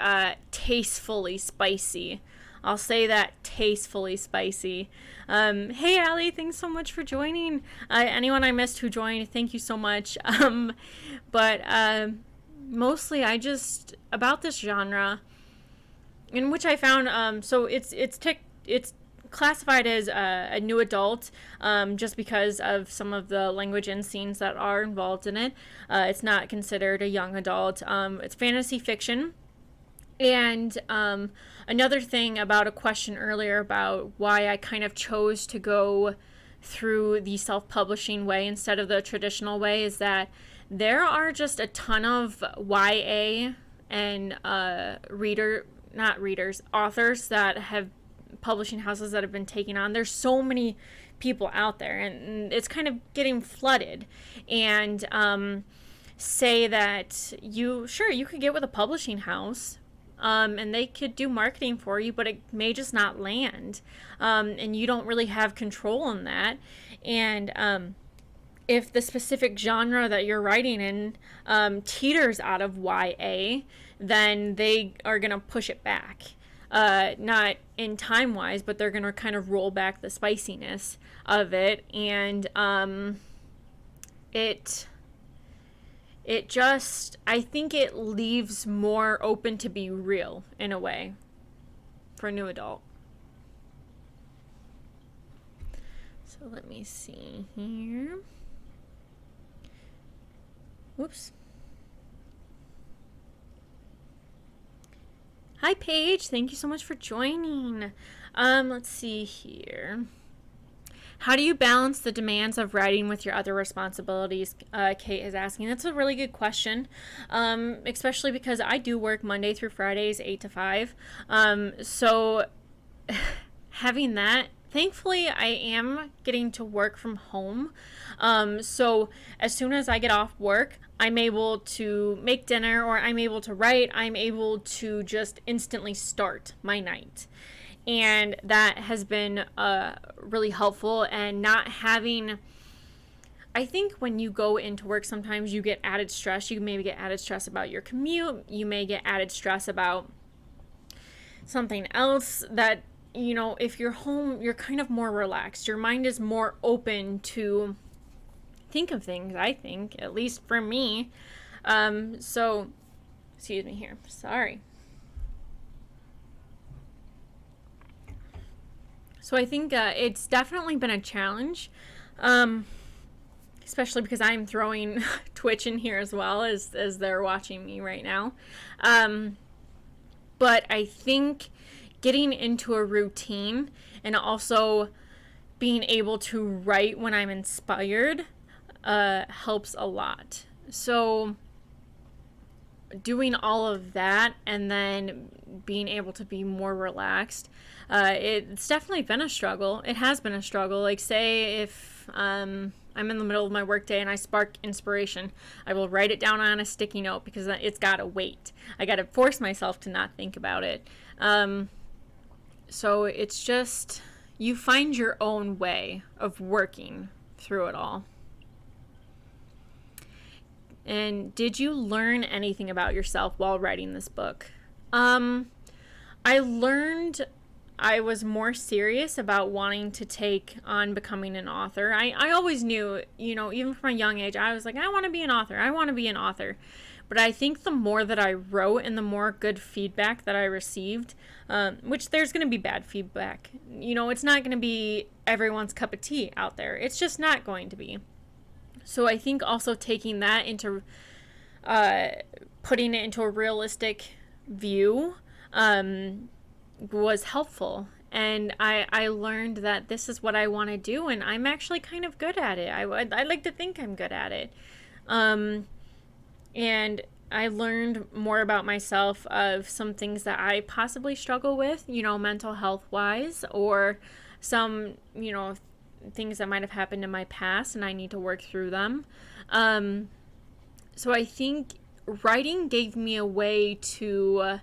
tastefully spicy. I'll say that, tastefully spicy. Hey, Allie, thanks so much for joining. Anyone I missed who joined, thank you so much. But mostly about this genre, in which I found, so it's classified as a new adult, just because of some of the language and scenes that are involved in it. It's not considered a young adult. It's fantasy fiction. And another thing about a question earlier about why I kind of chose to go through the self-publishing way instead of the traditional way is that there are just a ton of YA and authors that have publishing houses that have been taking on. There's so many people out there, and it's kind of getting flooded. And say that you could get with a publishing house, and they could do marketing for you, but it may just not land, and you don't really have control on that. And if the specific genre that you're writing in teeters out of YA, then they are going to push it back. Not in time wise, but they're going to kind of roll back the spiciness of it. And it just, I think it leaves more open to be real in a way for a new adult. So let me see here. Whoops. Hi, Paige. Thank you so much for joining. Let's see here. How do you balance the demands of writing with your other responsibilities? Kate is asking. That's a really good question, especially because I do work Monday through Fridays, 8 to 5. So having that, thankfully, I am getting to work from home. So as soon as I get off work, I'm able to make dinner, or I'm able to write. I'm able to just instantly start my night. And that has been really helpful. And not having, I think when you go into work, sometimes you get added stress. You maybe get added stress about your commute. You may get added stress about something else that, you know, if you're home, you're kind of more relaxed. Your mind is more open to think of things, I think, at least for me. So, excuse me here. Sorry. So I think it's definitely been a challenge, especially because I'm throwing Twitch in here as well as they're watching me right now. But I think getting into a routine and also being able to write when I'm inspired helps a lot. So doing all of that and then being able to be more relaxed, it's definitely been a struggle. It has been a struggle. Like, say if I'm in the middle of my workday and I spark inspiration, I will write it down on a sticky note because it's got to wait. I got to force myself to not think about it. So it's just, you find your own way of working through it all. And did you learn anything about yourself while writing this book? I learned I was more serious about wanting to take on becoming an author. I always knew, you know, even from a young age, I was like, I want to be an author. I want to be an author. But I think the more that I wrote and the more good feedback that I received, which there's going to be bad feedback. You know, it's not going to be everyone's cup of tea out there. It's just not going to be. So I think also taking that into, putting it into a realistic view was helpful. And I learned that this is what I want to do, and I'm actually kind of good at it. I like to think I'm good at it. And I learned more about myself, of some things that I possibly struggle with, you know, mental health wise, or some, you know, things that might have happened in my past and I need to work through them. So I think writing gave me a way to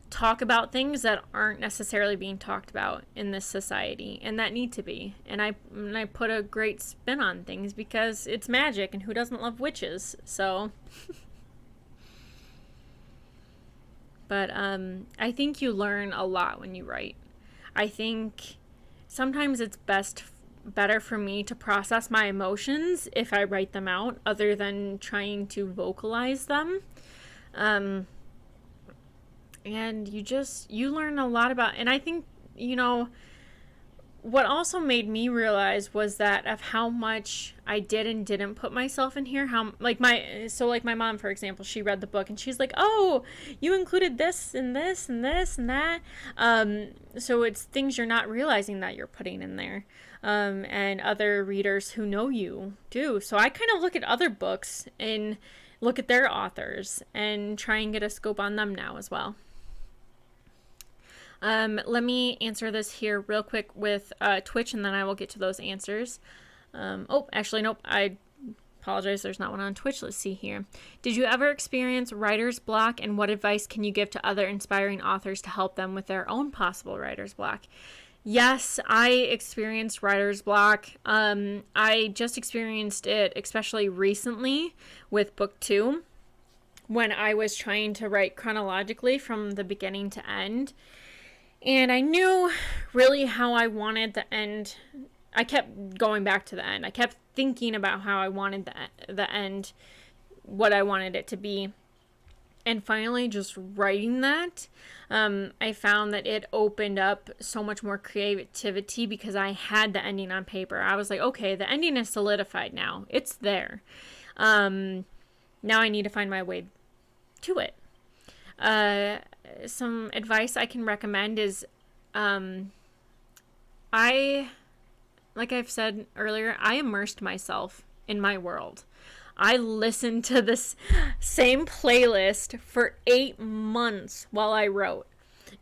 talk about things that aren't necessarily being talked about in this society and that need to be. And I put a great spin on things because it's magic, and who doesn't love witches? So but I think you learn a lot when you write. I think sometimes it's better for me to process my emotions if I write them out, other than trying to vocalize them. And you learn a lot about, and I think, you know, what also made me realize was that of how much I did and didn't put myself in here. How, like my mom, for example, she read the book and she's like, oh, you included this and this and this and that. So it's things you're not realizing that you're putting in there. And other readers who know you do. So I kind of look at other books and look at their authors and try and get a scope on them now as well. Let me answer this here real quick with Twitch, and then I will get to those answers. Oh, actually, nope. I Apologize, there's not one on Twitch. Let's see here. Did you ever experience writer's block, and what advice can you give to other inspiring authors to help them with their own possible writer's block? Yes, I experienced writer's block. I just experienced it especially recently with book 2 when I was trying to write chronologically from the beginning to end. And I knew really how I wanted the end. I kept going back to the end. I kept thinking about how I wanted the end, what I wanted it to be. And finally, just writing that, I found that it opened up so much more creativity because I had the ending on paper. I was like, okay, the ending is solidified now. It's there. Now I need to find my way to it. Some advice I can recommend is, like I've said earlier, I immersed myself in my world. I listened to this same playlist for 8 months while I wrote.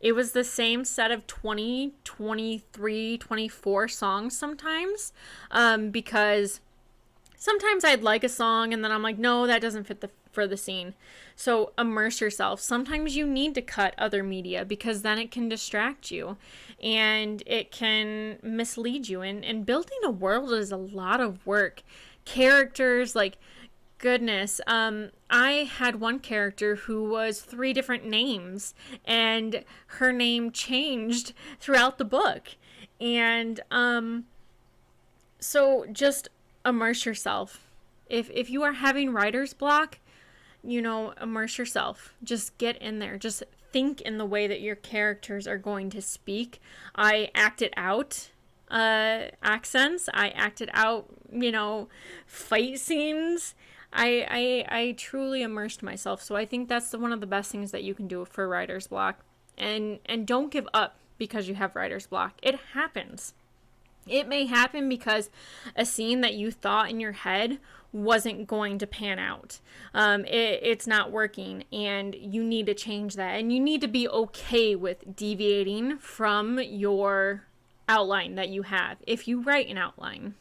It was the same set of 20, 23, 24 songs sometimes, because sometimes I'd like a song and then I'm like, no, that doesn't fit for the scene. So immerse yourself. Sometimes you need to cut other media because then it can distract you and it can mislead you. And building a world is a lot of work. Characters, like, goodness. I had one character who was 3 different names and her name changed throughout the book. And so just immerse yourself. If you are having writer's block, immerse yourself. Just get in there. Just think in the way that your characters are going to speak. I acted out accents. I acted out, fight scenes. I truly immersed myself. So I think that's one of the best things that you can do for writer's block. And don't give up because you have writer's block. It happens. It may happen because a scene that you thought in your head wasn't going to pan out. It's not working and you need to change that. And you need to be okay with deviating from your outline that you have if you write an outline.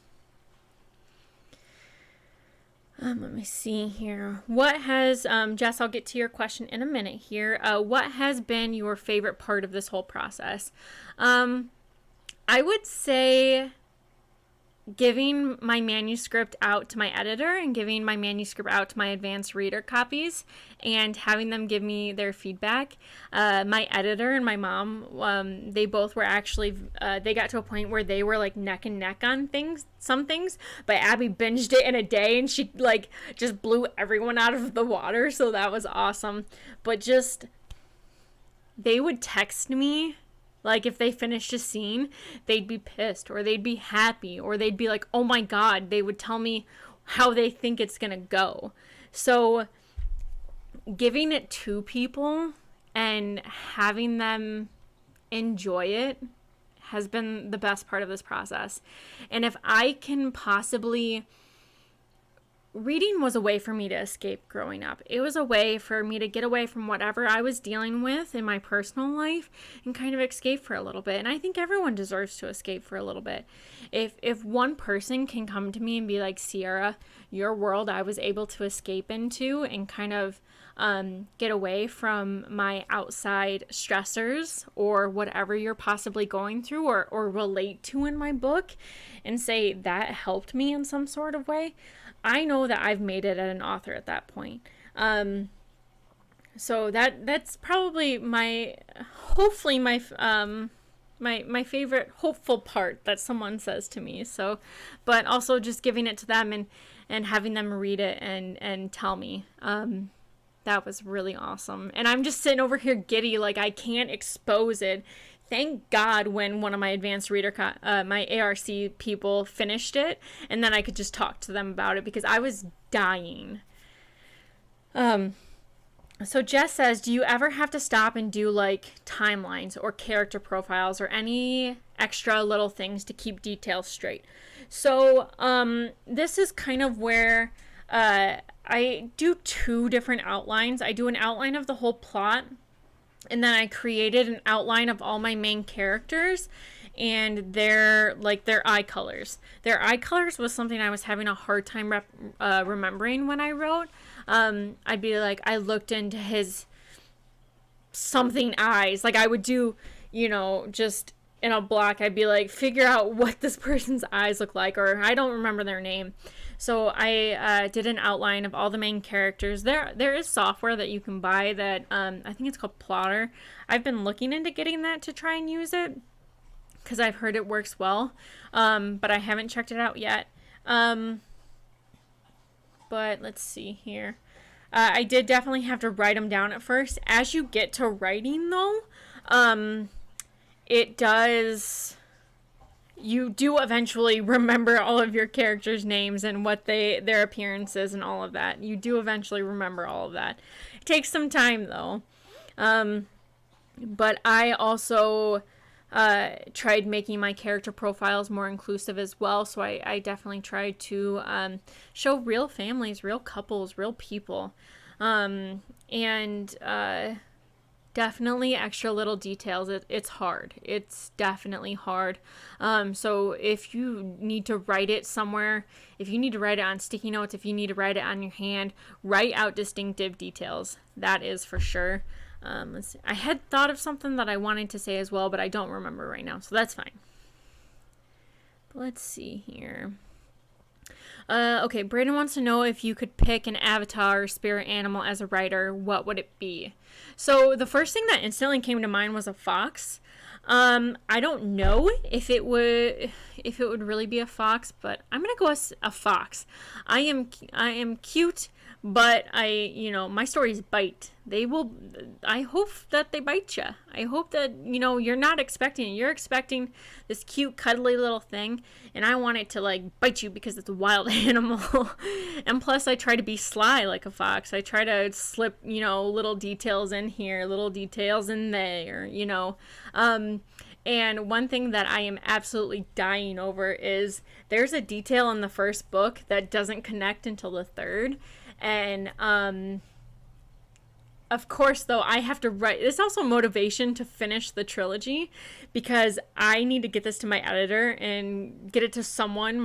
Let me see here. What has, Jess, I'll get to your question in a minute here. What has been your favorite part of this whole process? I would say giving my manuscript out to my editor and giving my manuscript out to my advanced reader copies and having them give me their feedback. My editor and my mom, they both were actually, they got to a point where they were like neck and neck on some things, but Abby binged it in a day and she like just blew everyone out of the water. So that was awesome. But just, they would text me. Like, if they finished a scene, they'd be pissed, or they'd be happy, or they'd be like, oh my God, they would tell me how they think it's going to go. So, giving it to people and having them enjoy it has been the best part of this process. And if I can possibly... Reading was a way for me to escape growing up. It was a way for me to get away from whatever I was dealing with in my personal life and kind of escape for a little bit. And I think everyone deserves to escape for a little bit. If one person can come to me and be like, Sierra, your world I was able to escape into and kind of get away from my outside stressors or whatever you're possibly going through or relate to in my book and say that helped me in some sort of way, I know that I've made it as an author at that point. So that's probably my favorite hopeful part that someone says to me. So, but also just giving it to them and having them read it and tell me. That was really awesome. And I'm just sitting over here giddy, like I can't expose it. Thank God when one of my advanced reader, my ARC people finished it, and then I could just talk to them about it because I was dying. So Jess says, do you ever have to stop and do like timelines or character profiles or any extra little things to keep details straight? So this is kind of where I do 2 different outlines. I do an outline of the whole plot, and then I created an outline of all my main characters, and their eye colors. Their eye colors was something I was having a hard time remembering when I wrote. I'd be like, I looked into his something eyes. Like, I would do, just in a block, I'd be like, figure out what this person's eyes look like, or I don't remember their name. So I did an outline of all the main characters. There is software that you can buy that I think it's called Plotter. I've been looking into getting that to try and use it because I've heard it works well, but I haven't checked it out yet. But let's see here. I did definitely have to write them down at first. As you get to writing, though, you do eventually remember all of your characters' names and what their appearances and all of that. You do eventually remember all of that. It takes some time, though. But I also tried making my character profiles more inclusive as well. So I definitely tried to show real families, real couples, real people. Definitely extra little details. It's hard. It's definitely hard. So if you need to write it somewhere, if you need to write it on sticky notes, if you need to write it on your hand, write out distinctive details. That is for sure. Let's see. I had thought of something that I wanted to say as well, but I don't remember right now, so that's fine. But let's see here. Okay, Brayden wants to know if you could pick an avatar or spirit animal as a writer, what would it be? So the first thing that instantly came to mind was a fox. I don't know if it would really be a fox, but I'm gonna go as a fox. I am cute, but my stories bite. I hope that they bite you. I hope that, you're not expecting it. You're expecting this cute, cuddly little thing, and I want it to, bite you because it's a wild animal. And plus, I try to be sly like a fox. I try to slip, little details in here, little details in there, And one thing that I am absolutely dying over is there's a detail in the first book that doesn't connect until the third. And, of course, though, I have to write. It's also motivation to finish the trilogy because I need to get this to my editor and get it to someone,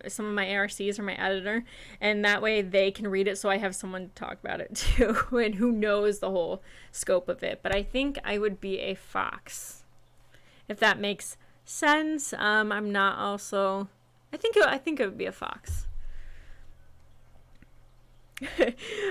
some of my ARCs or my editor, and that way they can read it so I have someone to talk about it too and who knows the whole scope of it. But I think I would be a fox, if that makes sense. I'm not also. I think it would be a fox.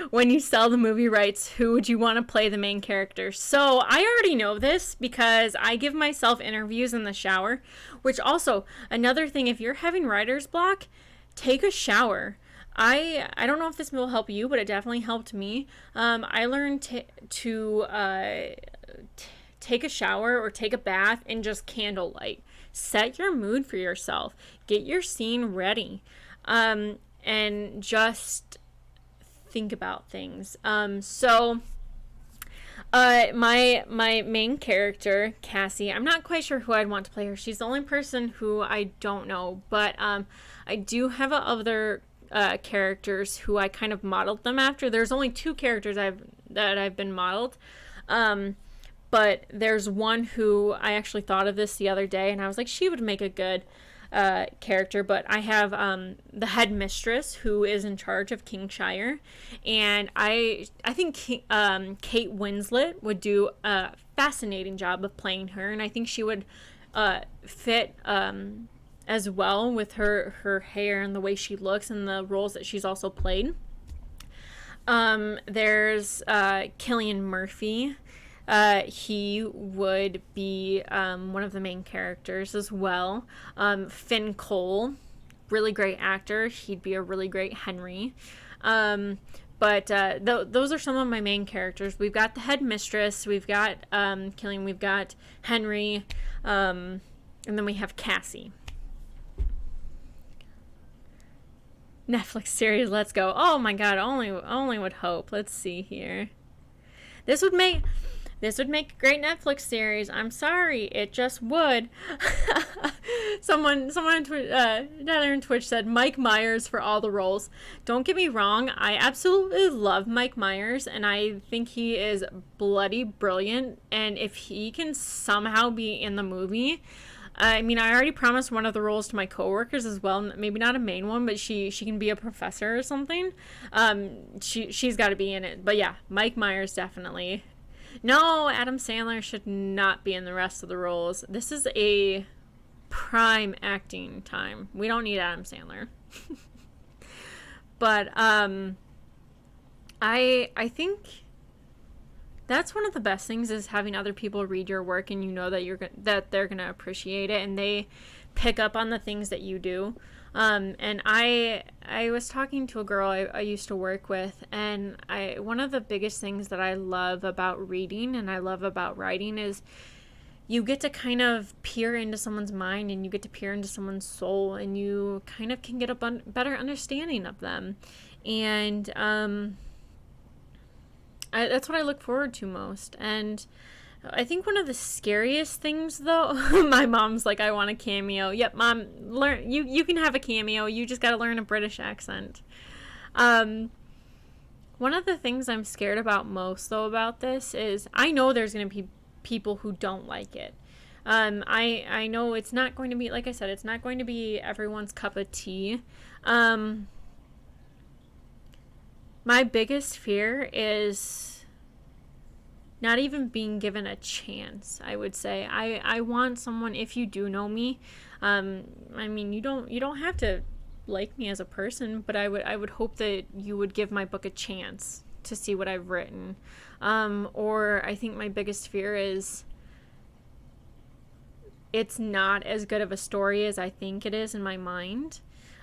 When you sell the movie rights, who would you want to play the main character? So I already know this because I give myself interviews in the shower, which also another thing, if you're having writer's block, take a shower. I don't know if this will help you, but it definitely helped me. I learned to take a shower or take a bath and just candlelight. Set your mood for yourself. Get your scene ready. And just think about things. So my main character, Cassie, I'm not quite sure who I'd want to play her. She's the only person who I don't know, but I do have other characters who I kind of modeled them after. There's only 2 characters that I've been modeled. But there's one who I actually thought of this the other day, and I was like, she would make a good character. But I have the headmistress who is in charge of Kingshire, and I think Kate Winslet would do a fascinating job of playing her, and I think she would fit as well with her hair and the way she looks and the roles that she's also played. There's Cillian Murphy. He would be one of the main characters as well. Finn Cole, really great actor. He'd be a really great Henry. But those are some of my main characters. We've got the headmistress, we've got Cillian, we've got Henry, and then we have Cassie. Netflix series, let's go. Oh my god, only would hope. Let's see here. This would make a great Netflix series. I'm sorry, it just would. Someone on Twitch said Mike Myers for all the roles. Don't get me wrong, I absolutely love Mike Myers, and I think he is bloody brilliant. And if he can somehow be in the movie, I mean, I already promised one of the roles to my coworkers as well. Maybe not a main one, but she can be a professor or something. She's got to be in it. But yeah, Mike Myers definitely. No, Adam Sandler should not be in the rest of the roles. This is a prime acting time. We don't need Adam Sandler. But I think that's one of the best things, is having other people read your work and you know that they're gonna appreciate it and they pick up on the things that you do. And I was talking to a girl I used to work with, and one of the biggest things that I love about reading and I love about writing is you get to kind of peer into someone's mind and you get to peer into someone's soul, and you kind of can get a better understanding of them. And that's what I look forward to most. And I think one of the scariest things, though, my mom's like, I want a cameo. Yep, Mom, learn. You can have a cameo. You just got to learn a British accent. One of the things I'm scared about most, though, about this is I know there's going to be people who don't like it. I know it's not going to be, like I said, it's not going to be everyone's cup of tea. My biggest fear is not even being given a chance, I would say. I want someone, if you do know me, I mean, you don't have to like me as a person, but I would hope that you would give my book a chance to see what I've written. Or I think my biggest fear is it's not as good of a story as I think it is in my mind.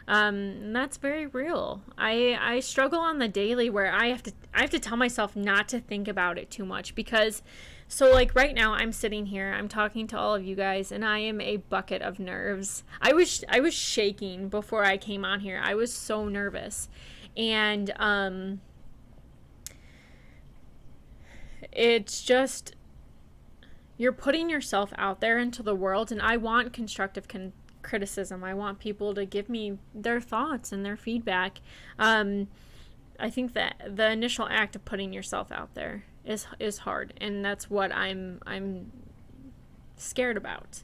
And that's very real. I struggle on the daily where I have to tell myself not to think about it too much, because so like right now I'm sitting here, I'm talking to all of you guys, and I am a bucket of nerves. I was shaking before I came on here. I was so nervous. And it's just, you're putting yourself out there into the world, and I want constructive criticism. I want people to give me their thoughts and their feedback. I think that the initial act of putting yourself out there is hard, and that's what I'm scared about.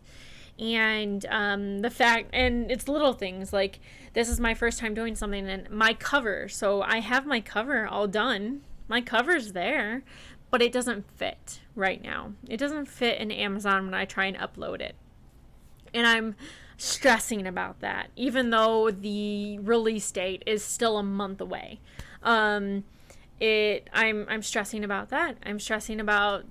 And the fact, and it's little things like this is my first time doing something, and my cover. So I have my cover all done. My cover's there, but it doesn't fit right now. It doesn't fit in Amazon when I try and upload it. And I'm stressing about that, even though the release date is still a month away. I'm stressing about that. I'm stressing about,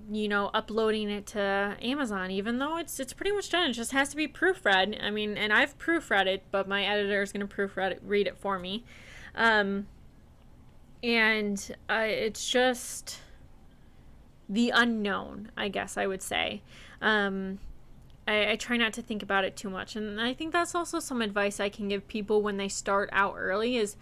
uploading it to Amazon, even though it's pretty much done. It just has to be proofread. I mean, and I've proofread it, but my editor is going to read it for me. It's just the unknown, I guess I would say. I try not to think about it too much. And I think that's also some advice I can give people when they start out early is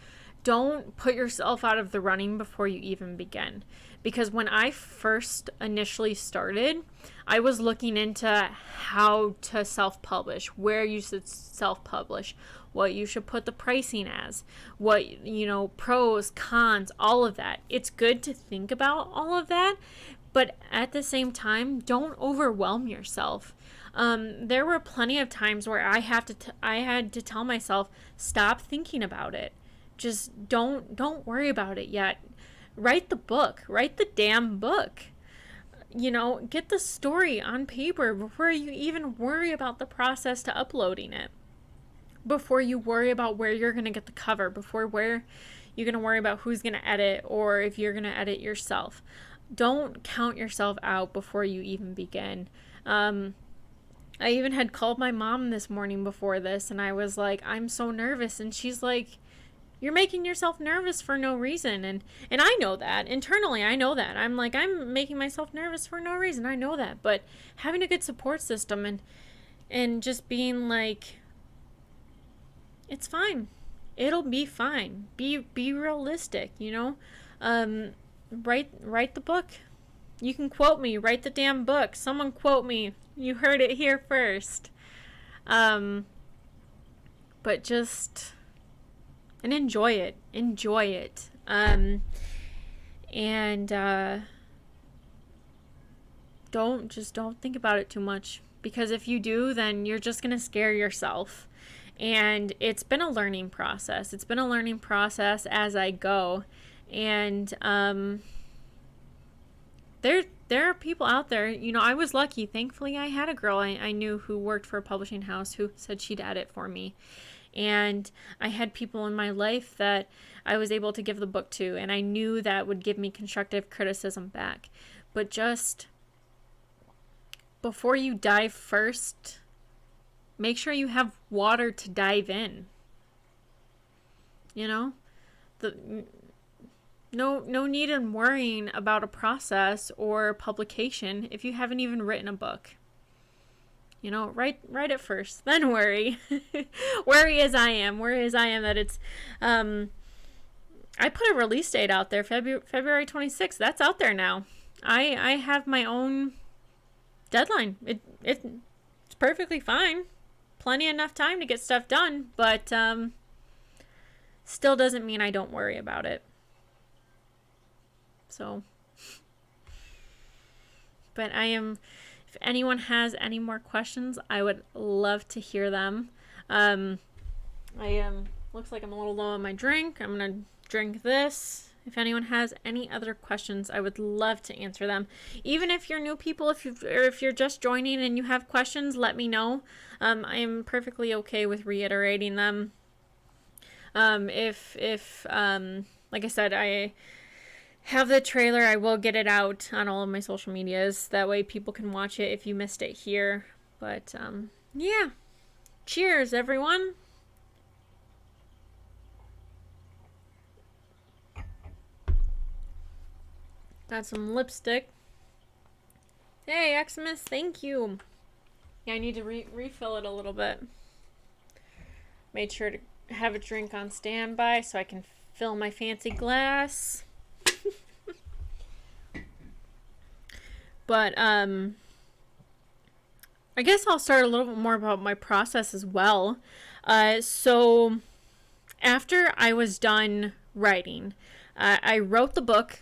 don't put yourself out of the running before you even begin. Because when I first initially started, I was looking into how to self-publish, where you should self-publish, what you should put the pricing as, what, pros, cons, all of that. It's good to think about all of that, but at the same time, don't overwhelm yourself. There were plenty of times where I had to tell myself, stop thinking about it. Just don't worry about it yet. Write the book. Write the damn book. Get the story on paper before you even worry about the process to uploading it. Before you worry about where you're going to get the cover. Before where you're going to worry about who's going to edit or if you're going to edit yourself. Don't count yourself out before you even begin. I even had called my mom this morning before this, and I was like, I'm so nervous. And she's like, you're making yourself nervous for no reason. And I know that. Internally, I know that. I'm like, I'm making myself nervous for no reason. I know that. But having a good support system and just being like, it's fine. It'll be fine. Be realistic, Write the book. You can quote me. Write the damn book. Someone quote me. You heard it here first. But just and enjoy it. Enjoy it. Don't think about it too much. because if you do, then you're just going to scare yourself. And it's been a learning process. It's been a learning process as I go. And there are people out there, you know, I was lucky. Thankfully, I had a girl I knew who worked for a publishing house who said she'd edit for me. And I had people in my life that I was able to give the book to, and I knew that would give me constructive criticism back. But just before you dive first, make sure you have water to dive in. You know? No need in worrying about a process or publication if you haven't even written a book. You know, write it first, then worry. Worry as I am that it's I put a release date out there, February 26th. That's out there now. I have my own deadline. It's perfectly fine. Plenty enough time to get stuff done, but still doesn't mean I don't worry about it. So, but if anyone has any more questions, I would love to hear them. Looks like I'm a little low on my drink. I'm going to drink this. If anyone has any other questions, I would love to answer them. Even if you're new people, if you're just joining and you have questions, let me know. I am perfectly okay with reiterating them. Like I said, I have the trailer. I will get it out on all of my social medias. That way people can watch it if you missed it here. But, yeah. Cheers, everyone. Got some lipstick. Hey, Xmas, thank you. Yeah, I need to refill it a little bit. Made sure to have a drink on standby so I can fill my fancy glass. But, I guess I'll start a little bit more about my process as well. So, after I was done writing, I wrote the book.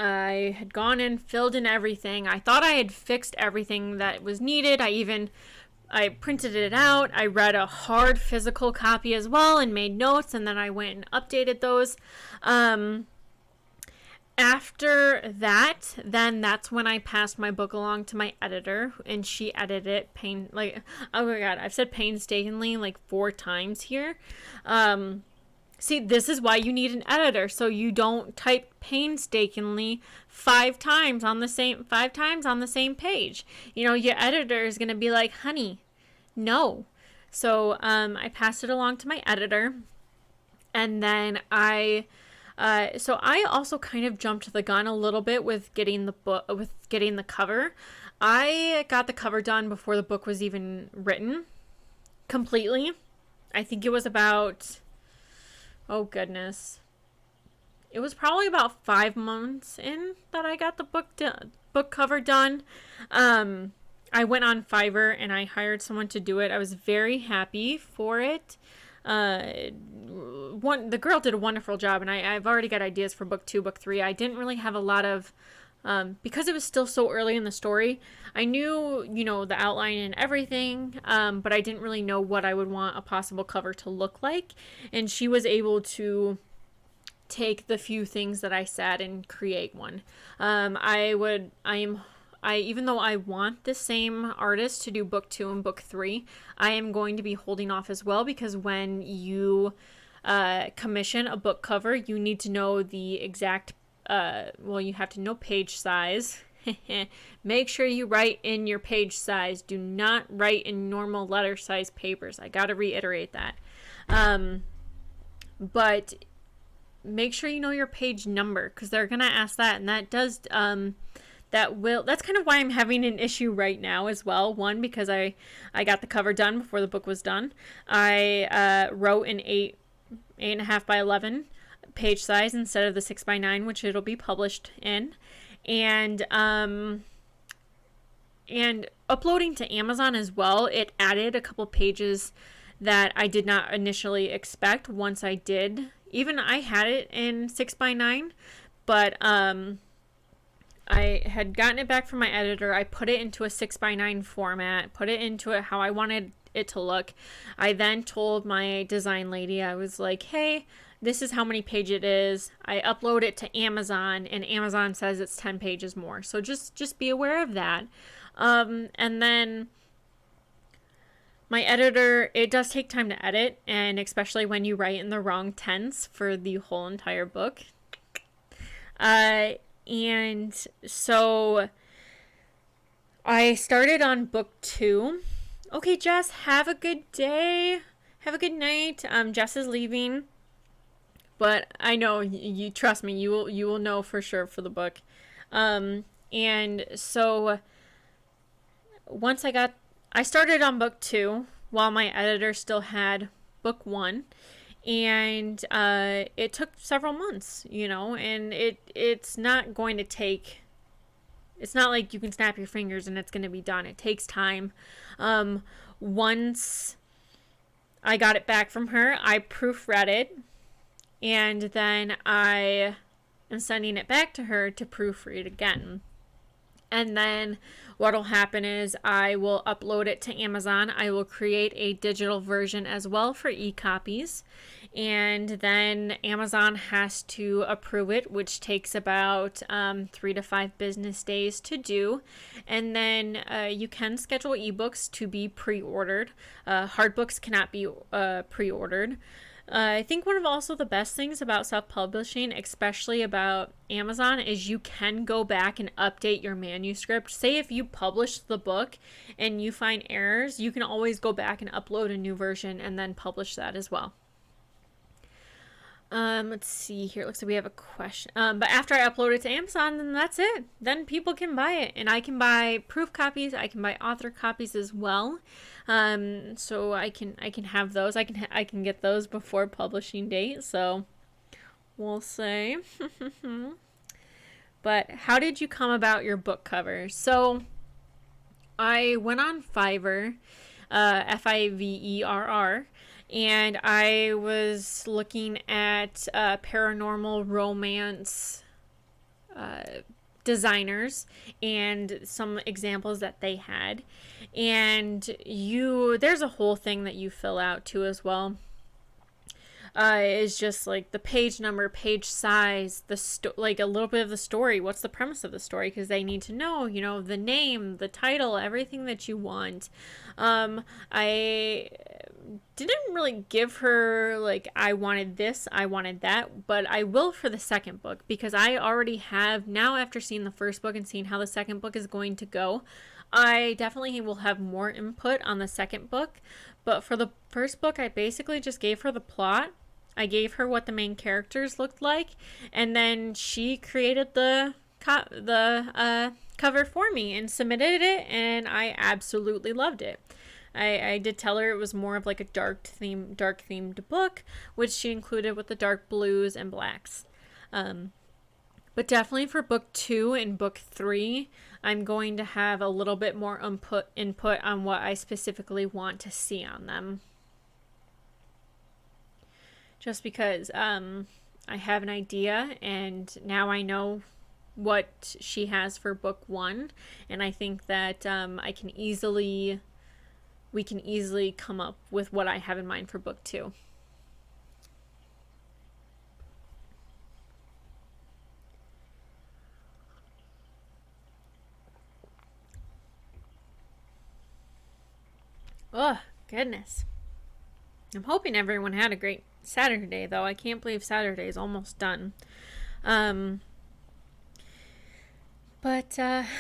I had gone in, filled in everything. I thought I had fixed everything that was needed. I printed it out. I read a hard physical copy as well and made notes, and then I went and updated those. After that, then that's when I passed my book along to my editor, and she edited it oh my god, I've said painstakingly like 4 times here. See, this is why you need an editor, so you don't type painstakingly 5 times on the same page. You know, your editor is going to be like, honey, no. So, I passed it along to my editor, and then I also kind of jumped the gun a little bit with getting the cover. I got the cover done before the book was even written completely. I think it was about, oh goodness, it was probably about 5 months in that I got the book cover done. I went on Fiverr and I hired someone to do it. I was very happy for it. The girl did a wonderful job, and I've already got ideas for book 2, book 3. I didn't really have a lot of, because it was still so early in the story, I knew, you know, the outline and everything, but I didn't really know what I would want a possible cover to look like, and she was able to take the few things that I said and create one. Even though I want the same artist to do book 2 and book 3, I am going to be holding off as well, because when you commission a book cover, you need to know the exact, you have to know page size. Make sure you write in your page size. Do not write in normal letter size papers. I gotta reiterate that. But make sure you know your page number, because they're gonna ask that, and that does, that's kind of why I'm having an issue right now as well. One, because I got the cover done before the book was done. I wrote an 8.5 by 11 page size instead of the 6 by 9, which it'll be published in. And uploading to Amazon as well, it added a couple pages that I did not initially expect once I did. Even I had it in 6 by 9, but I had gotten it back from my editor. I put it into a 6x9 format, put it into it how I wanted it to look. I then told my design lady, I was like, hey, this is how many pages it is. I upload it to Amazon, and Amazon says it's 10 pages more. So just be aware of that. And then my editor, it does take time to edit, and especially when you write in the wrong tense for the whole entire book. And so I started on book 2. Okay, Jess, have a good day. Have a good night. Jess is leaving, but I know you trust me. You will know for sure for the book. And so once I started on book 2 while my editor still had book 1. And it took several months, and it's not going to take, it's not like you can snap your fingers and it's going to be done. It takes time. Once I got it back from her, I proofread it, and then I am sending it back to her to proofread again. And then what'll happen is I will upload it to Amazon. I will create a digital version as well for e-copies. And then Amazon has to approve it, which takes about 3 to 5 business days to do. And then you can schedule ebooks to be pre-ordered. Hard books cannot be pre-ordered. I think one of also the best things about self-publishing, especially about Amazon, is you can go back and update your manuscript. Say if you publish the book and you find errors, you can always go back and upload a new version and then publish that as well. Let's see here. Looks like we have a question. But after I upload it to Amazon, then that's it. Then people can buy it, and I can buy proof copies. I can buy author copies as well. So I can have those. I can get those before publishing date. So we'll see. But how did you come about your book cover? So I went on Fiverr, Fiverr. And I was looking at paranormal romance designers and some examples that they had. And there's a whole thing that you fill out too as well. Is just like the page number, page size, like a little bit of the story. What's the premise of the story? Because they need to know, the name, the title, everything that you want. I didn't really give her like I wanted this, I wanted that, but I will for the second book, because I already have now, after seeing the first book and seeing how the second book is going to go, I definitely will have more input on the second book. But for the first book, I basically just gave her the plot. I gave her what the main characters looked like, and then she created the cover for me and submitted it, and I absolutely loved it. I did tell her it was more of like a dark themed book, which she included with the dark blues and blacks. But definitely for book 2 and book 3, I'm going to have a little bit more input on what I specifically want to see on them. Just because I have an idea, and now I know what she has for book 1, and I think that we can easily come up with what I have in mind for book 2. Oh, goodness. I'm hoping everyone had a great Saturday, though. I can't believe Saturday is almost done. But I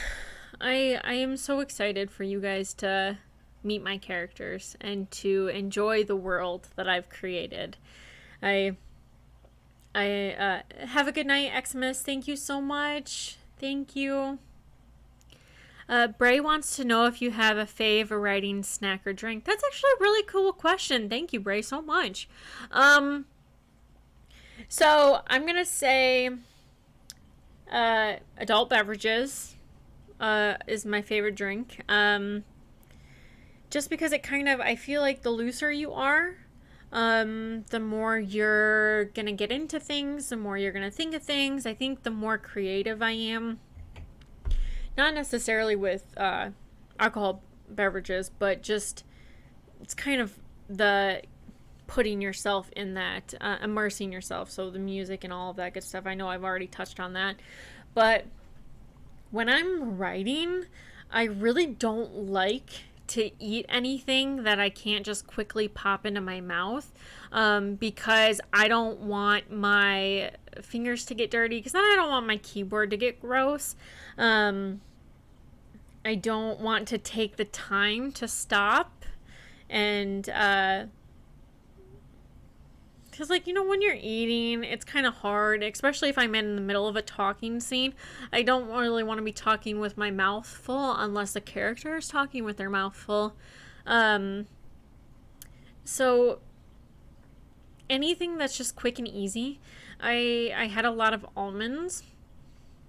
am so excited for you guys to meet my characters and to enjoy the world that I've created. I have a good night, Xmas. Thank you so much. Thank you. Bray wants to know if you have a fave writing snack or drink. That's actually a really cool question. Thank you, Bray, so much. So I'm gonna say adult beverages is my favorite drink. Just because I feel like the looser you are, the more you're gonna get into things, the more you're gonna think of things. I think the more creative I am, not necessarily with alcohol beverages, but just it's kind of the putting yourself in that, immersing yourself. So the music and all of that good stuff. I know I've already touched on that, but when I'm writing, I really don't like to eat anything that I can't just quickly pop into my mouth, because I don't want my fingers to get dirty, because then I don't want my keyboard to get gross. I don't want to take the time to stop and because, like, when you're eating, it's kind of hard, especially if I'm in the middle of a talking scene. I don't really want to be talking with my mouth full unless the character is talking with their mouth full. So anything that's just quick and easy. I had a lot of almonds,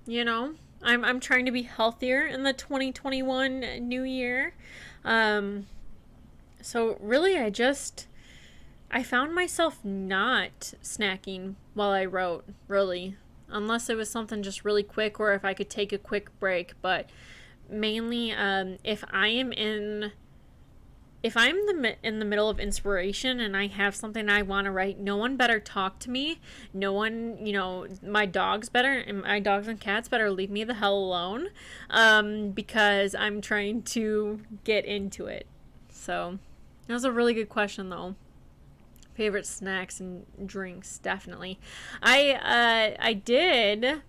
I'm trying to be healthier in the 2021 new year. So really, I found myself not snacking while I wrote, really, unless it was something just really quick or if I could take a quick break. But mainly, if I'm in the middle of inspiration and I have something I want to write, no one better talk to me. No one, my dogs and cats better leave me the hell alone, because I'm trying to get into it. So that was a really good question, though. Favorite snacks and drinks, definitely. I did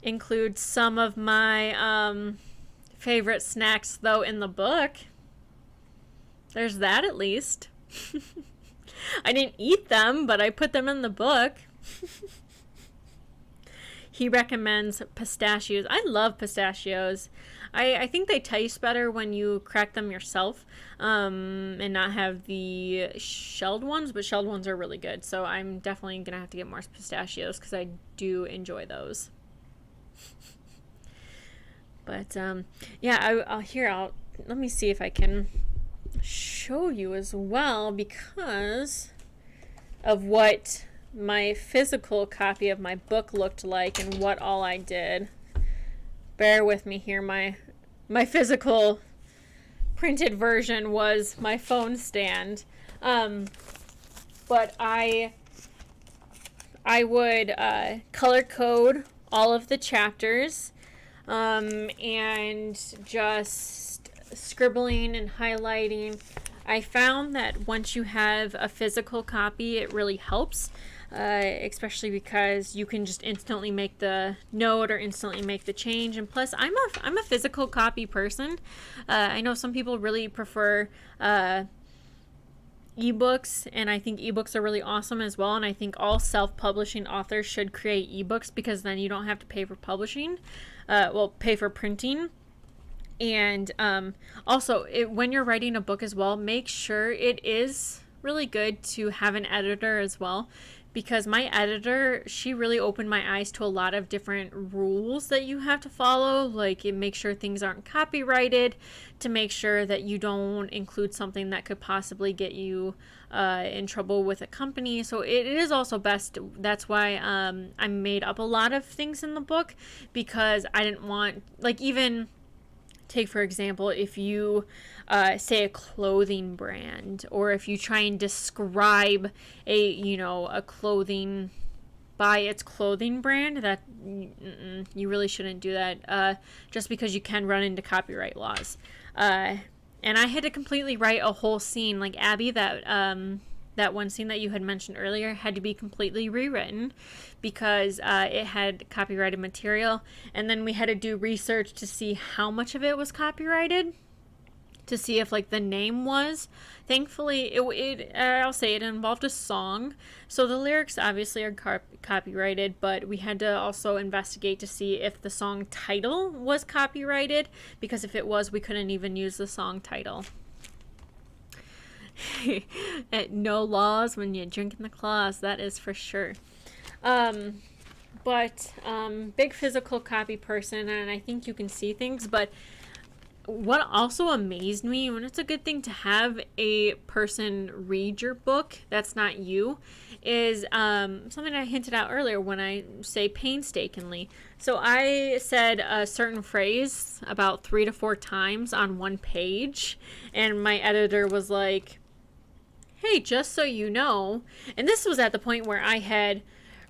include some of my favorite snacks, though, in the book. There's that, at least. I didn't eat them, but I put them in the book. He recommends pistachios. I love pistachios. I think they taste better when you crack them yourself, and not have the shelled ones, but shelled ones are really good. So I'm definitely going to have to get more pistachios because I do enjoy those. But, yeah, I'll let me see if I can show you as well, because of what my physical copy of my book looked like and what all I did. Bear with me here. My physical printed version was my phone stand, but I would color code all of the chapters, and just scribbling and highlighting. I found that once you have a physical copy, it really helps, especially because you can just instantly make the note or instantly make the change. And plus, I'm a physical copy person. I know some people really prefer ebooks, and I think ebooks are really awesome as well. And I think all self-publishing authors should create ebooks, because then you don't have to pay for publishing, pay for printing. And also, when you're writing a book as well, make sure it is really good to have an editor as well, because my editor, she really opened my eyes to a lot of different rules that you have to follow, like make sure things aren't copyrighted, to make sure that you don't include something that could possibly get you in trouble with a company. So it is also best. That's why I made up a lot of things in the book, because I didn't want, like, even take, for example, if you say a clothing brand, or if you try and describe a clothing by its clothing brand, that you really shouldn't do that, just because you can run into copyright laws. And I had to completely write a whole scene, like Abby, that one scene that you had mentioned earlier had to be completely rewritten because it had copyrighted material, and then we had to do research to see how much of it was copyrighted, to see if, like, the name was. Thankfully, I'll say it involved a song, so the lyrics obviously are copyrighted, but we had to also investigate to see if the song title was copyrighted, because if it was, we couldn't even use the song title. No laws when you drink in the claws, that is for sure. But big physical copy person, and I think you can see things, but what also amazed me, and it's a good thing to have a person read your book that's not you, is something I hinted at earlier when I say painstakingly. So I said a certain phrase about 3 to 4 times on one page, and my editor was like, hey, just so you know, and this was at the point where I had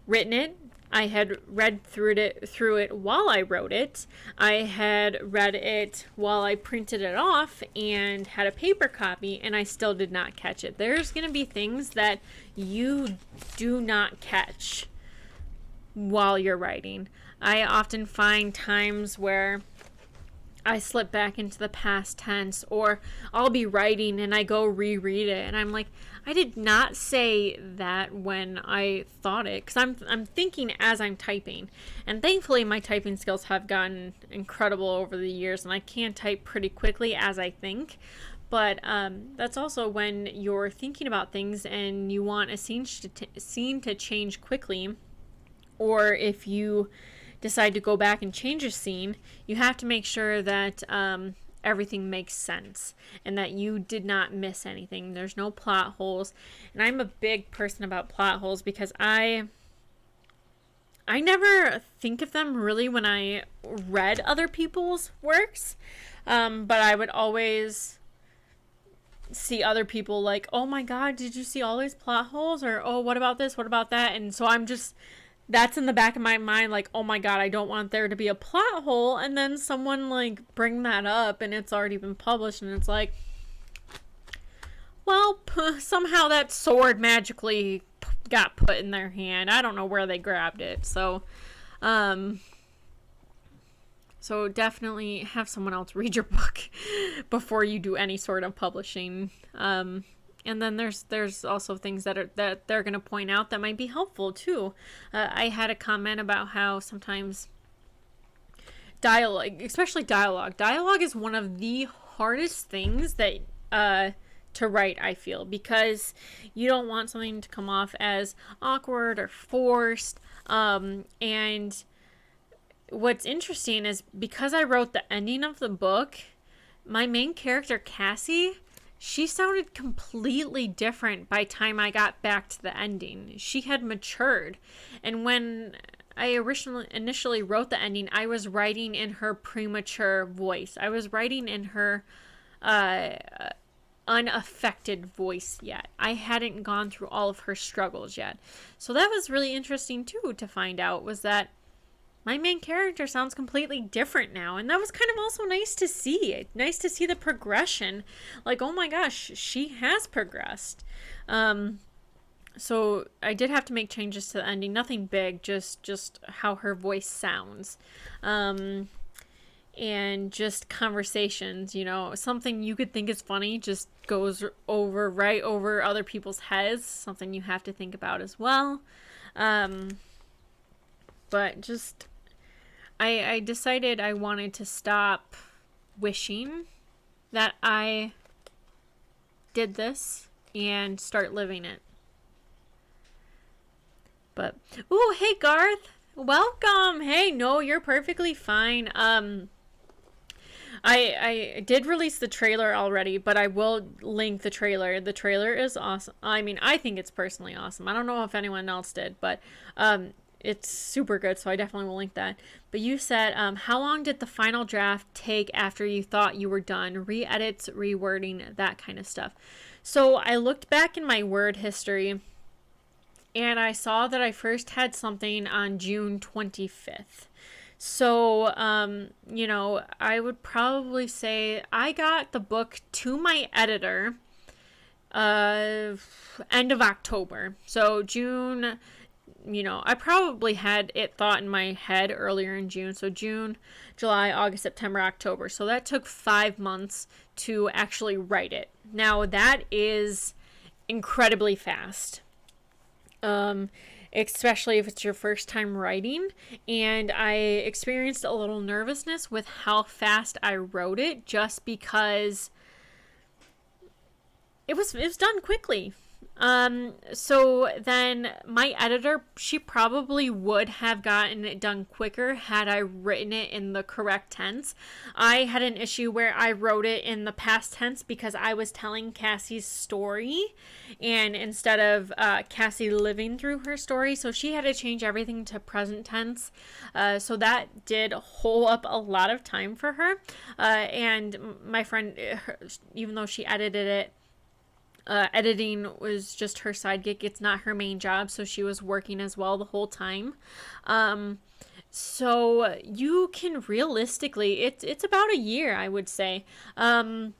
written it, I had read through it while I wrote it. I had read it while I printed it off and had a paper copy, and I still did not catch it. There's going to be things that you do not catch while you're writing. I often find times where I slip back into the past tense, or I'll be writing and I go reread it and I'm like, I did not say that when I thought it, because I'm thinking as I'm typing. And thankfully my typing skills have gotten incredible over the years, and I can type pretty quickly as I think. But that's also when you're thinking about things and you want a scene to change quickly, or if you decide to go back and change a scene, you have to make sure that everything makes sense and that you did not miss anything. There's no plot holes. And I'm a big person about plot holes because I never think of them really when I read other people's works, but I would always see other people like, oh my god, did you see all these plot holes? Or, oh, what about this, what about that? And so that's in the back of my mind, like, oh my god, I don't want there to be a plot hole, and then someone like bring that up and it's already been published, and it's like, well, somehow that sword magically got put in their hand. I don't know where they grabbed it. So definitely have someone else read your book before you do any sort of publishing. And then there's also things that they're going to point out that might be helpful too. I had a comment about how sometimes dialogue, especially dialogue is one of the hardest things that to write, I feel, because you don't want something to come off as awkward or forced. And what's interesting is because I wrote the ending of the book, my main character Cassie, she sounded completely different by the time I got back to the ending. She had matured. And when I initially wrote the ending, I was writing in her premature voice. I was writing in her unaffected voice yet. I hadn't gone through all of her struggles yet. So that was really interesting too to find out, was that my main character sounds completely different now. And that was kind of also nice to see. Nice to see the progression. Like, oh my gosh, she has progressed. So I did have to make changes to the ending. Nothing big, just how her voice sounds. And just conversations, something you could think is funny just goes right over other people's heads. Something you have to think about as well. But just, I decided I wanted to stop wishing that I did this and start living it. But, ooh, hey Garth, welcome. Hey, no, you're perfectly fine. I did release the trailer already, but I will link the trailer. The trailer is awesome. I mean, I think it's personally awesome. I don't know if anyone else did, but it's super good, so I definitely will link that. But you said, how long did the final draft take after you thought you were done? Re-edits, rewording, that kind of stuff. So I looked back in my Word history, and I saw that I first had something on June 25th. So, I would probably say I got the book to my editor end of October. So June, I probably had it thought in my head earlier in June. So June, July, August, September, October. So that took 5 months to actually write it. Now that is incredibly fast. Especially if it's your first time writing, and I experienced a little nervousness with how fast I wrote it, just because it was done quickly. So then my editor, she probably would have gotten it done quicker had I written it in the correct tense. I had an issue where I wrote it in the past tense because I was telling Cassie's story, and instead of Cassie living through her story, so she had to change everything to present tense. So that did hold up a lot of time for her. And my friend, even though she edited it, editing was just her side gig. It's not her main job, so she was working as well the whole time. So you can realistically, it's about a year, I would say. I'm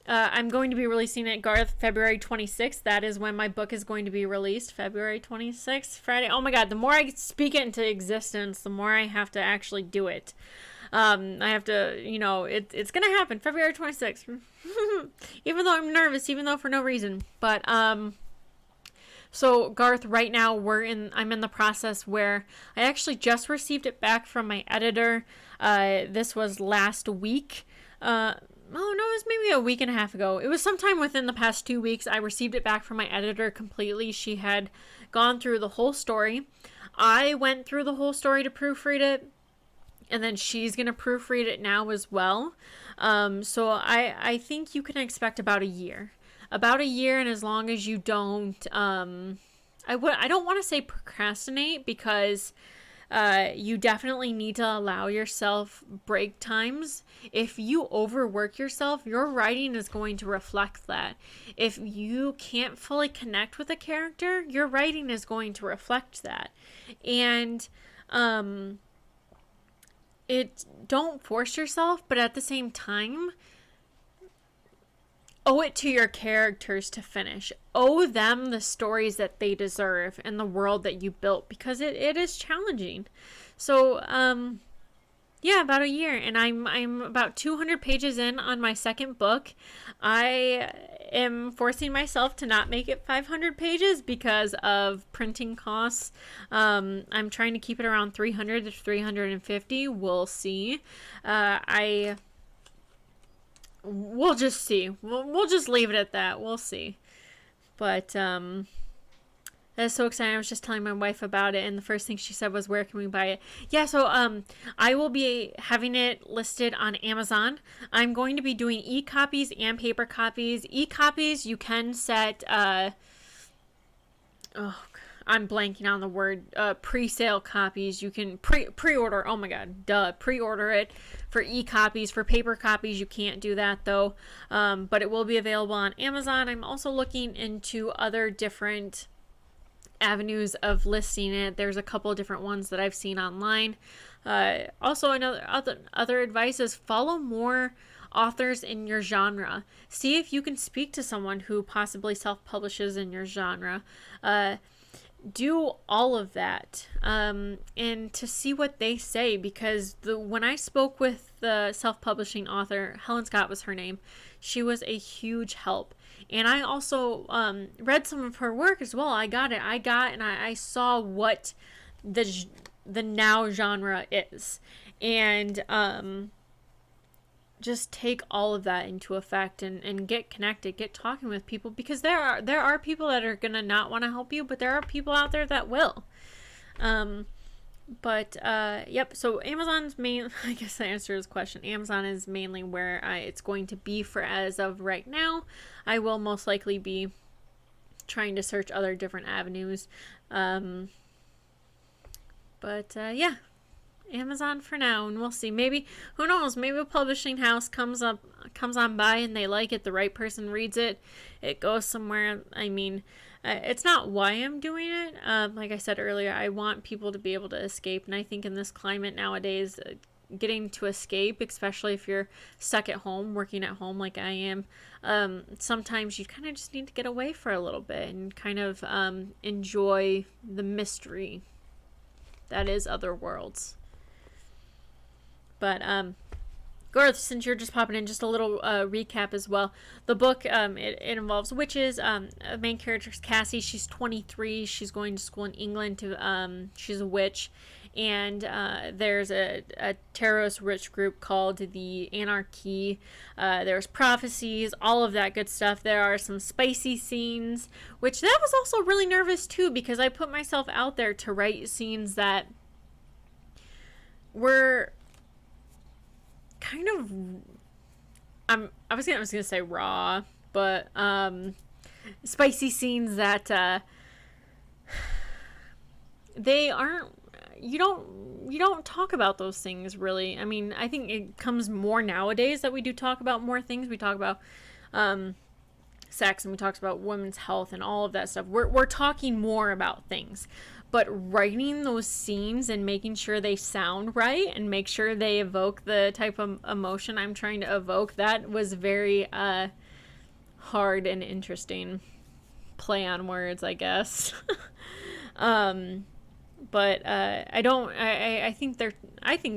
going to be releasing it, Garth, February 26th. That is when my book is going to be released, February 26th, Friday. Oh my God, the more I speak it into existence, the more I have to actually do it. I have to, it's going to happen February 26th. Even though I'm nervous, even though for no reason. But, so Garth, right now I'm in the process where I actually just received it back from my editor. This was last week. Oh no, it was maybe a week and a half ago. It was sometime within the past 2 weeks. I received it back from my editor completely. She had gone through the whole story. I went through the whole story to proofread it. And then she's going to proofread it now as well. So I think you can expect about a year. About a year, and as long as you don't... I don't want to say procrastinate, because you definitely need to allow yourself break times. If you overwork yourself, your writing is going to reflect that. If you can't fully connect with a character, your writing is going to reflect that. And... don't force yourself, but at the same time, owe it to your characters to finish. Owe them the stories that they deserve and the world that you built, because it is challenging. So, yeah, about a year, and I'm about 200 pages in on my second book. I am forcing myself to not make it 500 pages because of printing costs. I'm trying to keep it around 300 to 350. We'll see. We'll just see. We'll just leave it at that. We'll see. But that's so exciting. I was just telling my wife about it, and the first thing she said was, "Where can we buy it?" Yeah, so I will be having it listed on Amazon. I'm going to be doing e-copies and paper copies. E-copies, you can set I'm blanking on the word, pre-sale copies. You can pre-order. Oh my God, pre-order it for e-copies. For paper copies, you can't do that though. But it will be available on Amazon. I'm also looking into other different avenues of listing it. There's a couple of different ones that I've seen online. Also, other advice is follow more authors in your genre. See if you can speak to someone who possibly self-publishes in your genre. Do all of that, and to see what they say, because when I spoke with the self-publishing author, Helen Scott was her name, she was a huge help. And I also read some of her work as well. I saw what the now genre is, and just take all of that into effect and get connected, get talking with people, because there are people that are gonna not want to help you, but there are people out there that will. Yep, so Amazon's I guess the answer to this question, Amazon is mainly where it's going to be for as of right now. I will most likely be trying to search other different avenues. Yeah, Amazon for now, and we'll see. Maybe, who knows, maybe a publishing house comes on by and they like it, the right person reads it, it goes somewhere. I mean, it's not why I'm doing it. Like I said earlier, I want people to be able to escape, and I think in this climate nowadays, getting to escape, especially if you're stuck at home, working at home like I am, sometimes you kind of just need to get away for a little bit and kind of enjoy the mystery that is other worlds. But Garth, since you're just popping in, just a little recap as well. The book, it involves witches. The main character is Cassie. She's 23. She's going to school in England. She's a witch, and there's a terrorist rich group called the Anarchy. There's prophecies, all of that good stuff. There are some spicy scenes, which that was also really nervous too, because I put myself out there to write scenes that were kind of I was gonna say raw, but spicy scenes that they aren't. You don't talk about those things really. I mean, I think it comes more nowadays that we do talk about more things. We talk about sex, and we talk about women's health and all of that stuff. We're talking more about things. But writing those scenes and making sure they sound right and make sure they evoke the type of emotion I'm trying to evoke, that was very hard and interesting. Play on words, I guess. But I think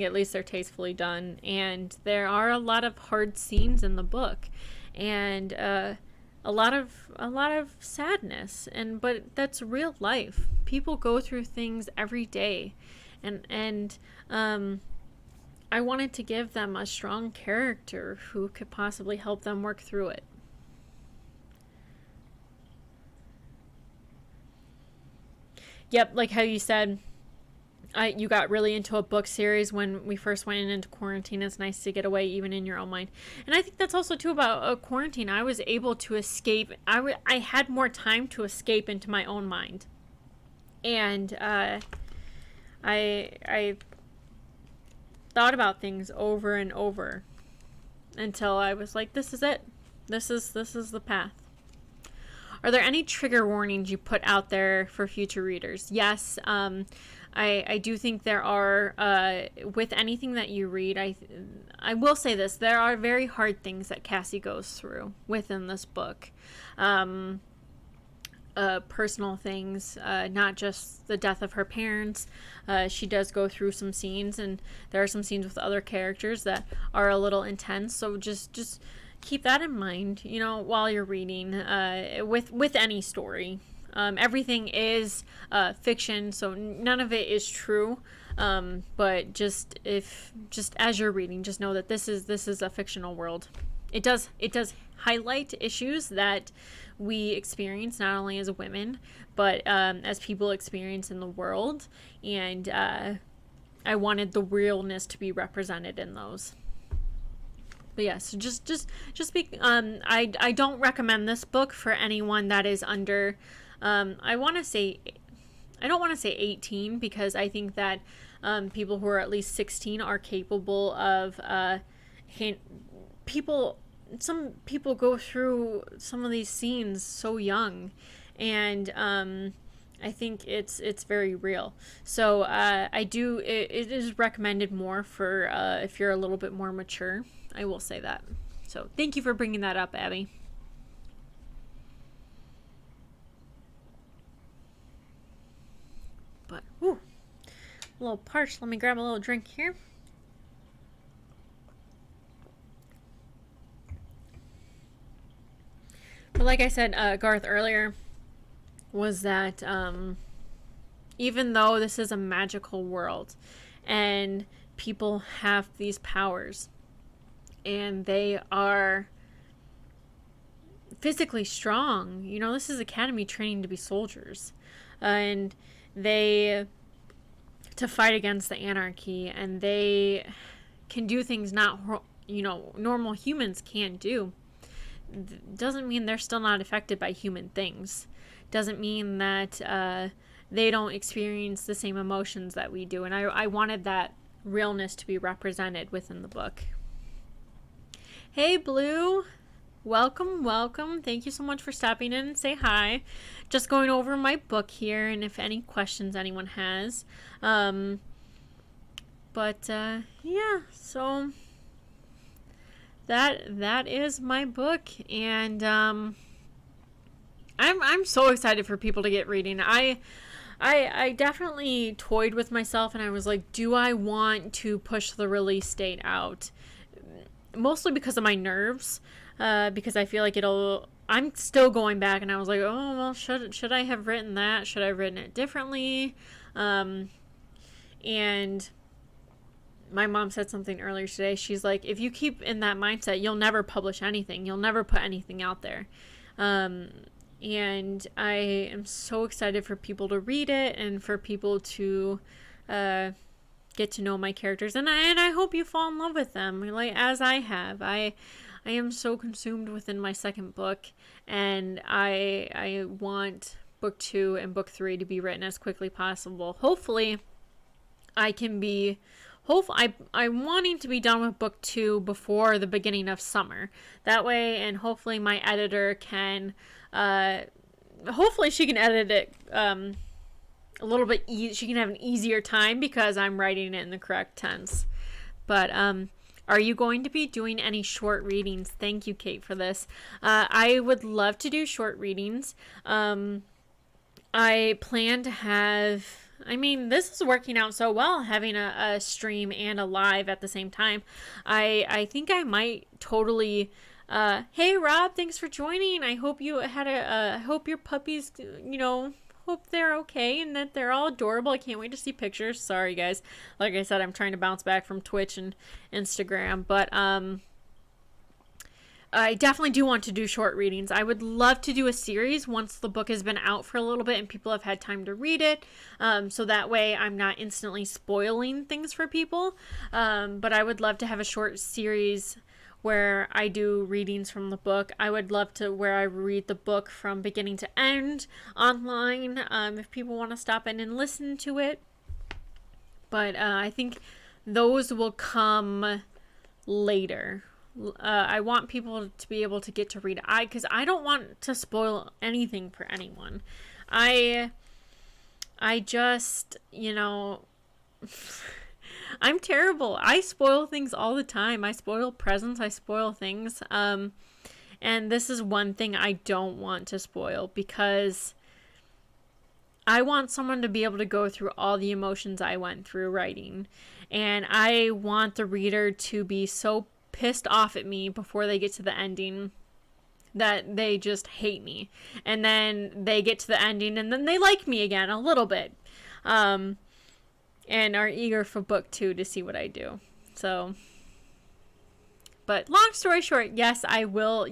at least they're tastefully done, and there are a lot of hard scenes in the book, and a lot of sadness, but that's real life. People go through things every day, and I wanted to give them a strong character who could possibly help them work through it. Yep, like how you said, you got really into a book series when we first went into quarantine. It's nice to get away even in your own mind. And I think that's also too about quarantine. I was able to escape. I had more time to escape into my own mind. And I thought about things over and over until I was like, this is it. This is the path. Are there any trigger warnings you put out there for future readers? Yes, I do think there are. With anything that you read, I will say this: there are very hard things that Cassie goes through within this book. Personal things, not just the death of her parents. She does go through some scenes, and there are some scenes with other characters that are a little intense. So just keep that in mind, while you're reading, with any story. Everything is fiction, so none of it is true. But just as you're reading, just know that this is a fictional world. It does highlight issues that we experience not only as women, but as people experience in the world. And I wanted the realness to be represented in those. But yes, just speak. I don't recommend this book for anyone that is under. I don't want to say 18, because I think that people who are at least 16 are capable of some people go through some of these scenes so young, and I think it's very real. So it is recommended more for if you're a little bit more mature. I will say that. So thank you for bringing that up, Abby. But whew, a little parched. Let me grab a little drink here. But like I said, Garth, earlier, was that even though this is a magical world and people have these powers and they are physically strong, this is Academy training to be soldiers, and they to fight against the Anarchy, and they can do things not normal humans can't do. Doesn't mean they're still not affected by human things. Doesn't mean that they don't experience the same emotions that we do. And I wanted that realness to be represented within the book. Hey, Blue. Welcome. Thank you so much for stopping in and say hi. Just going over my book here, and if any questions anyone has. Yeah, so that is my book, and I'm so excited for people to get reading. I definitely toyed with myself, and I was like, do I want to push the release date out? Mostly because of my nerves, because I feel like I'm still going back, and I was like, oh well, should I have written that? Should I have written it differently? And And my mom said something earlier today. She's like, if you keep in that mindset, you'll never publish anything. You'll never put anything out there. And I am so excited for people to read it and for people to get to know my characters. And I hope you fall in love with them, like as I have. I am so consumed within my second book, and I want book 2 and book 3 to be written as quickly possible. Hopefully, I'm wanting to be done with book 2 before the beginning of summer. That way, and hopefully my editor can, hopefully she can edit it a little bit she can have an easier time because I'm writing it in the correct tense. But are you going to be doing any short readings? Thank you, Kate, for this. I would love to do short readings. I plan to have, this is working out so well, having a stream and a live at the same time. I think I might totally, hey Rob, thanks for joining. I hope you had hope your puppies, hope they're okay and that they're all adorable. I can't wait to see pictures. Sorry guys. Like I said, I'm trying to bounce back from Twitch and Instagram, but I definitely do want to do short readings. I would love to do a series once the book has been out for a little bit and people have had time to read it. So that way I'm not instantly spoiling things for people. But I would love to have a short series where I do readings from the book. I would love to where I read the book from beginning to end online, if people want to stop in and listen to it. But I think those will come later. I want people to be able to get to read because I don't want to spoil anything for anyone. I just, I'm terrible. I spoil things all the time. I spoil presents. I spoil things. And this is one thing I don't want to spoil because I want someone to be able to go through all the emotions I went through writing. And I want the reader to be so pissed off at me before they get to the ending that they just hate me. And then they get to the ending and then they like me again a little bit. And are eager for book 2 to see what I do. So, but long story short, yes, I will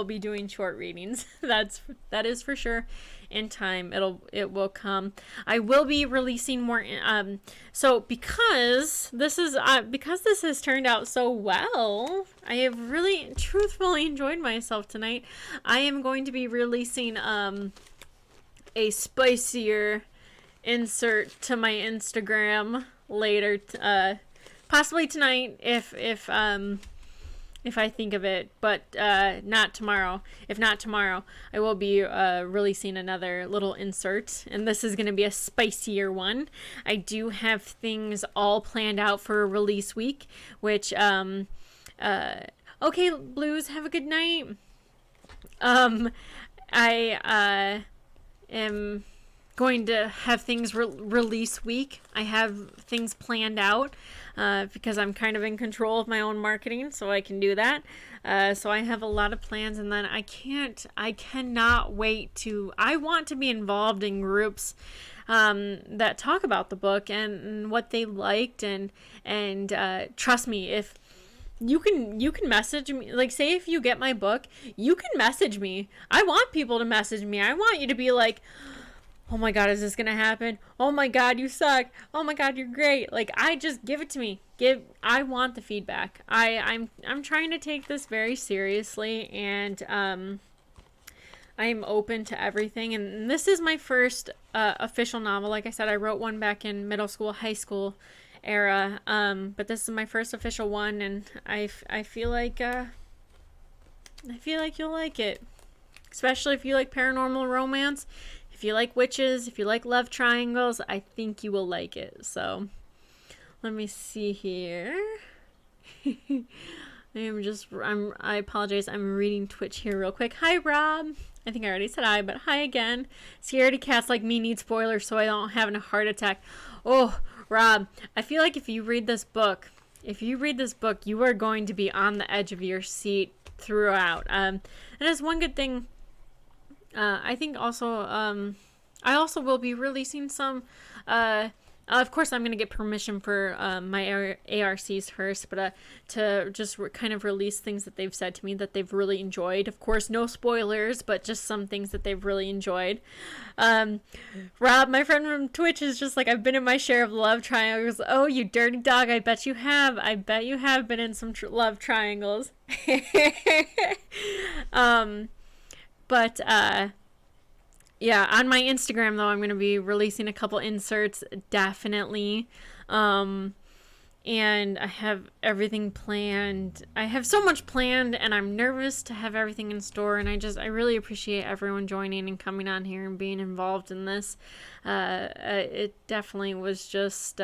be doing short readings. That is for sure. In time, it will come. I will be releasing more. So because this has turned out so well, I have really truthfully enjoyed myself tonight. I am going to be releasing a spicier insert to my Instagram later, possibly tonight if I think of it, but not tomorrow. If not tomorrow, I will be releasing another little insert, and this is going to be a spicier one. I do have things all planned out for release week, which okay, Blues, have a good night. I am going to have things release week. I have things planned out because I'm kind of in control of my own marketing, so I can do that. So I have a lot of plans, and then I cannot wait I want to be involved in groups that talk about the book and what they liked, and trust me, if you can message me, like, say if you get my book, you can message me. I want people to message me. I want you to be like, oh my God, is this gonna happen? Oh my God, you suck. Oh my God, you're great. Like, just give it to me. I want the feedback. I'm trying to take this very seriously, and I'm open to everything. And this is my first official novel. Like I said, I wrote one back in middle school, high school era. But this is my first official one, and I feel like you'll like it, especially if you like paranormal romance. If you like witches, if you like love triangles, I think you will like it. So, let me see here. I apologize. I'm reading Twitch here real quick. Hi, Rob. I think I already said hi, but hi again. Scaredy cats like me need spoilers so I don't have a heart attack. Oh, Rob, I feel like if you read this book, you are going to be on the edge of your seat throughout. And that's one good thing. I think also, I also will be releasing some Of course, I'm going to get permission for my ARCs first, but to just kind of release things that they've said to me that they've really enjoyed. Of course, no spoilers, but just some things that they've really enjoyed. Rob, my friend from Twitch, is just like, I've been in my share of love triangles. Oh, you dirty dog, I bet you have. I bet you have been in some love triangles. Yeah, on my Instagram, though, I'm going to be releasing a couple inserts, definitely. And I have everything planned. I have so much planned, and I'm nervous to have everything in store. And I really appreciate everyone joining and coming on here and being involved in this. It definitely was just...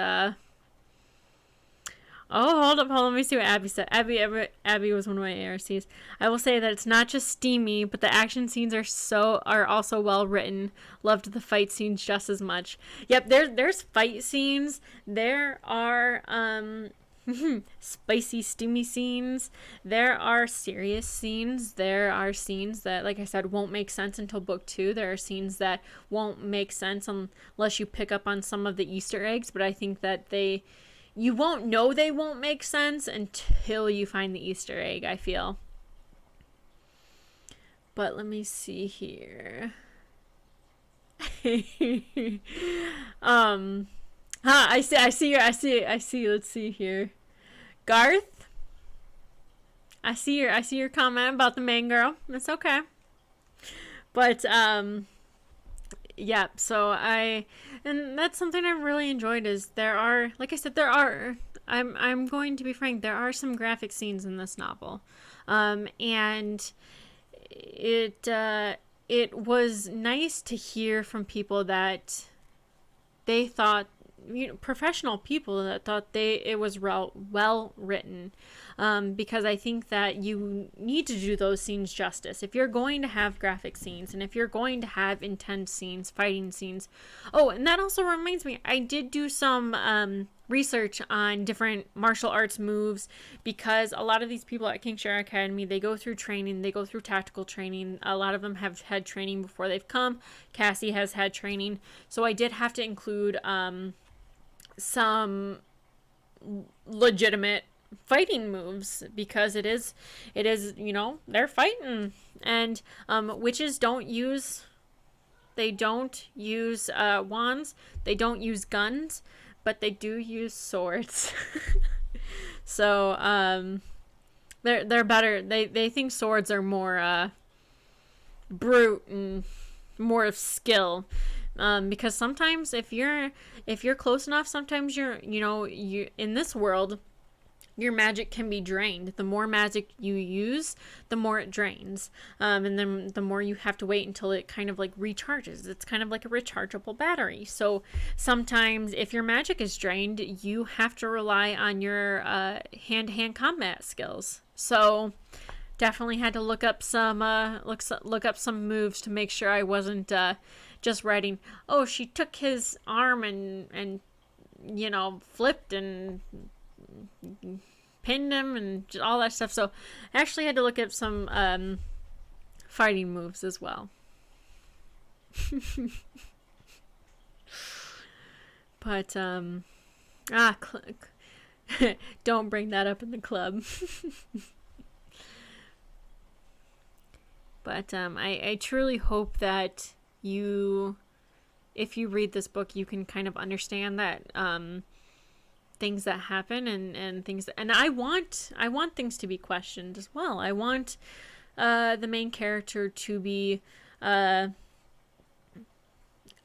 Oh, hold up, let me see what Abby said. Abby was one of my ARCs. I will say that it's not just steamy, but the action scenes are also well written. Loved the fight scenes just as much. Yep, there's fight scenes. There are spicy, steamy scenes. There are serious scenes. There are scenes that, like I said, won't make sense until book 2. There are scenes that won't make sense unless you pick up on some of the Easter eggs, but I think that you won't know they won't make sense until you find the Easter egg, I feel. But let me see here. I see. Let's see here. Garth? I see your comment about the main girl. It's okay. But, yeah, so and that's something I've really enjoyed is like I said, I'm going to be frank, there are some graphic scenes in this novel. And it was nice to hear from people that they thought, professional people that thought it was well written. Because I think that you need to do those scenes justice. If you're going to have graphic scenes and if you're going to have intense scenes, fighting scenes. Oh, and that also reminds me, I did do some research on different martial arts moves because a lot of these people at Kingshire Academy, they go through training, they go through tactical training. A lot of them have had training before they've come. Cassie has had training. So I did have to include some legitimate fighting moves because it is they're fighting, and witches don't use wands, they don't use guns, but they do use swords. So they're better, they think swords are more brute and more of skill. Because sometimes if you're close enough, sometimes you in this world, your magic can be drained. The more magic you use, the more it drains. And then the more you have to wait until it kind of like recharges. It's kind of like a rechargeable battery. So sometimes if your magic is drained, you have to rely on your hand-to-hand combat skills. So definitely had to look up some moves to make sure I wasn't just writing, oh, she took his arm and flipped and pinned him and all that stuff. So I actually had to look at some fighting moves as well. But don't bring that up in the club. But I truly hope that if you read this book, you can kind of understand that things that happen and things, and I want things to be questioned as well. I want the main character to be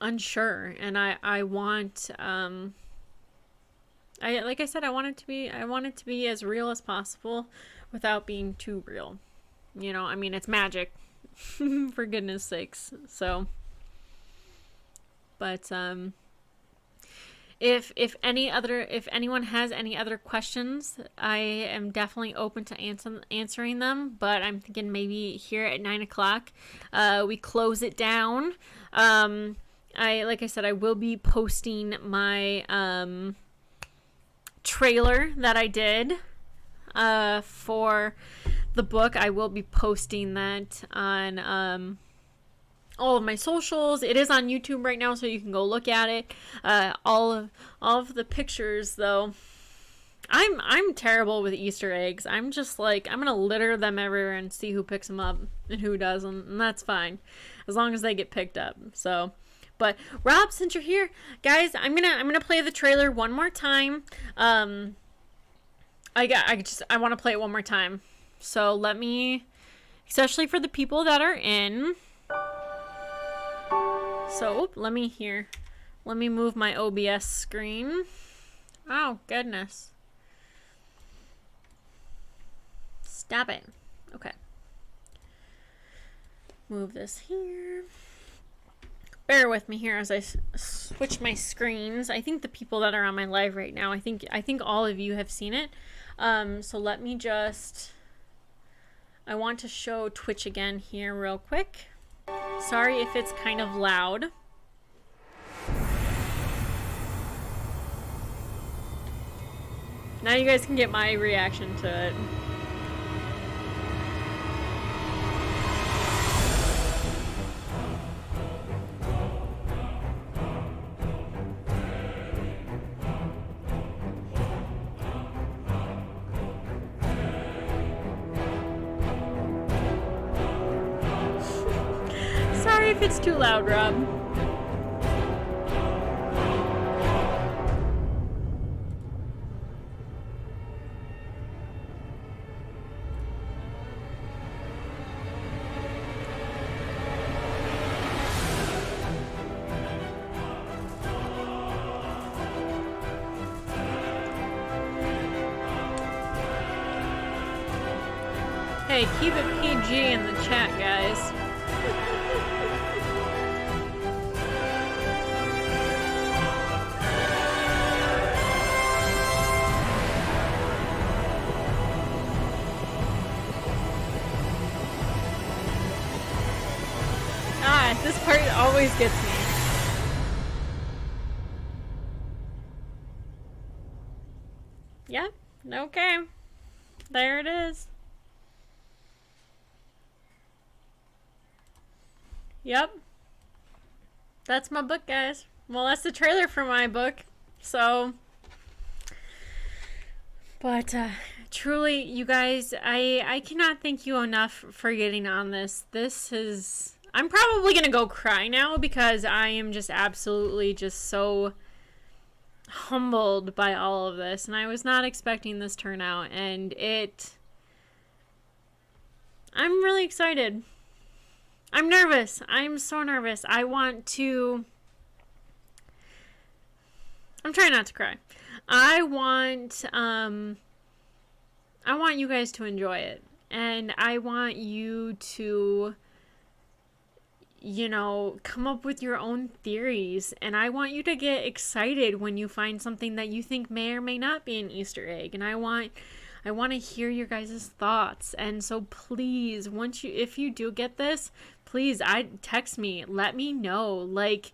unsure, and I want like I said, I want it to be as real as possible without being too real. I mean, it's magic. For goodness sakes. So, but if anyone has any other questions, I am definitely open to answering them. But I'm thinking maybe here at 9:00, we close it down. Like I said, I will be posting my trailer that I did for the book. I will be posting that on all of my socials. It is on YouTube right now, so you can go look at it. All of the pictures, though. I'm terrible with Easter eggs. I'm just like, I'm gonna litter them everywhere and see who picks them up and who doesn't, and that's fine, as long as they get picked up. So, but Rob, since you're here, guys, I'm gonna play the trailer one more time. I want to play it one more time. So let me, especially for the people that are in. So let me move my OBS screen. Oh goodness. Stop it. Okay. Move this here. Bear with me here as I switch my screens. I think the people that are on my live right now, I think all of you have seen it. So let me just, I want to show Twitch again here real quick. Sorry if it's kind of loud. Now you guys can get my reaction to it. Sorry if it's too loud, Rob. Hey, keep it PG in the chat, guys. This part always gets me. Yeah, okay. There it is. Yep. That's my book, guys. Well, that's the trailer for my book. So, but truly, you guys, I cannot thank you enough for getting on this. This is, I'm probably gonna go cry now because I am just absolutely just so humbled by all of this, and I was not expecting this turnout, and I'm really excited. I'm nervous. I'm so nervous. I'm trying not to cry. I want you guys to enjoy it. And I want you to, come up with your own theories. And I want you to get excited when you find something that you think may or may not be an Easter egg. And I want to hear your guys' thoughts. And so please, if you do get this, please, text me. Let me know. Like,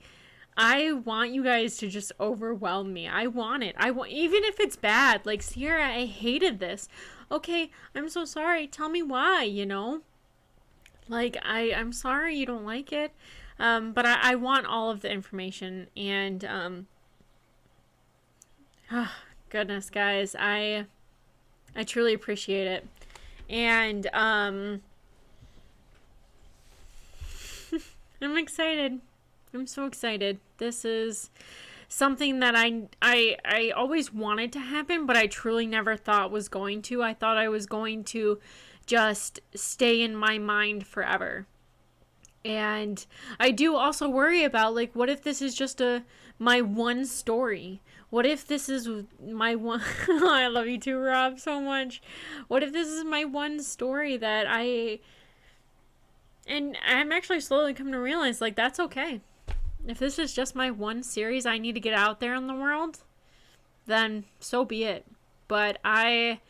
I want you guys to just overwhelm me. I want it. Even if it's bad. Like, Sierra, I hated this. Okay, I'm so sorry. Tell me why, Like, I'm sorry you don't like it. But I want all of the information. And, goodness, guys. I truly appreciate it. And, I'm excited. I'm so excited. This is something that I always wanted to happen, but I truly never thought was going to. I thought I was going to just stay in my mind forever. And I do also worry about, like, what if this is just my one story? What if this is my one... I love you too, Rob, so much. What if this is my one story that And I'm actually slowly coming to realize, like, that's okay. If this is just my one series I need to get out there in the world, then so be it. But I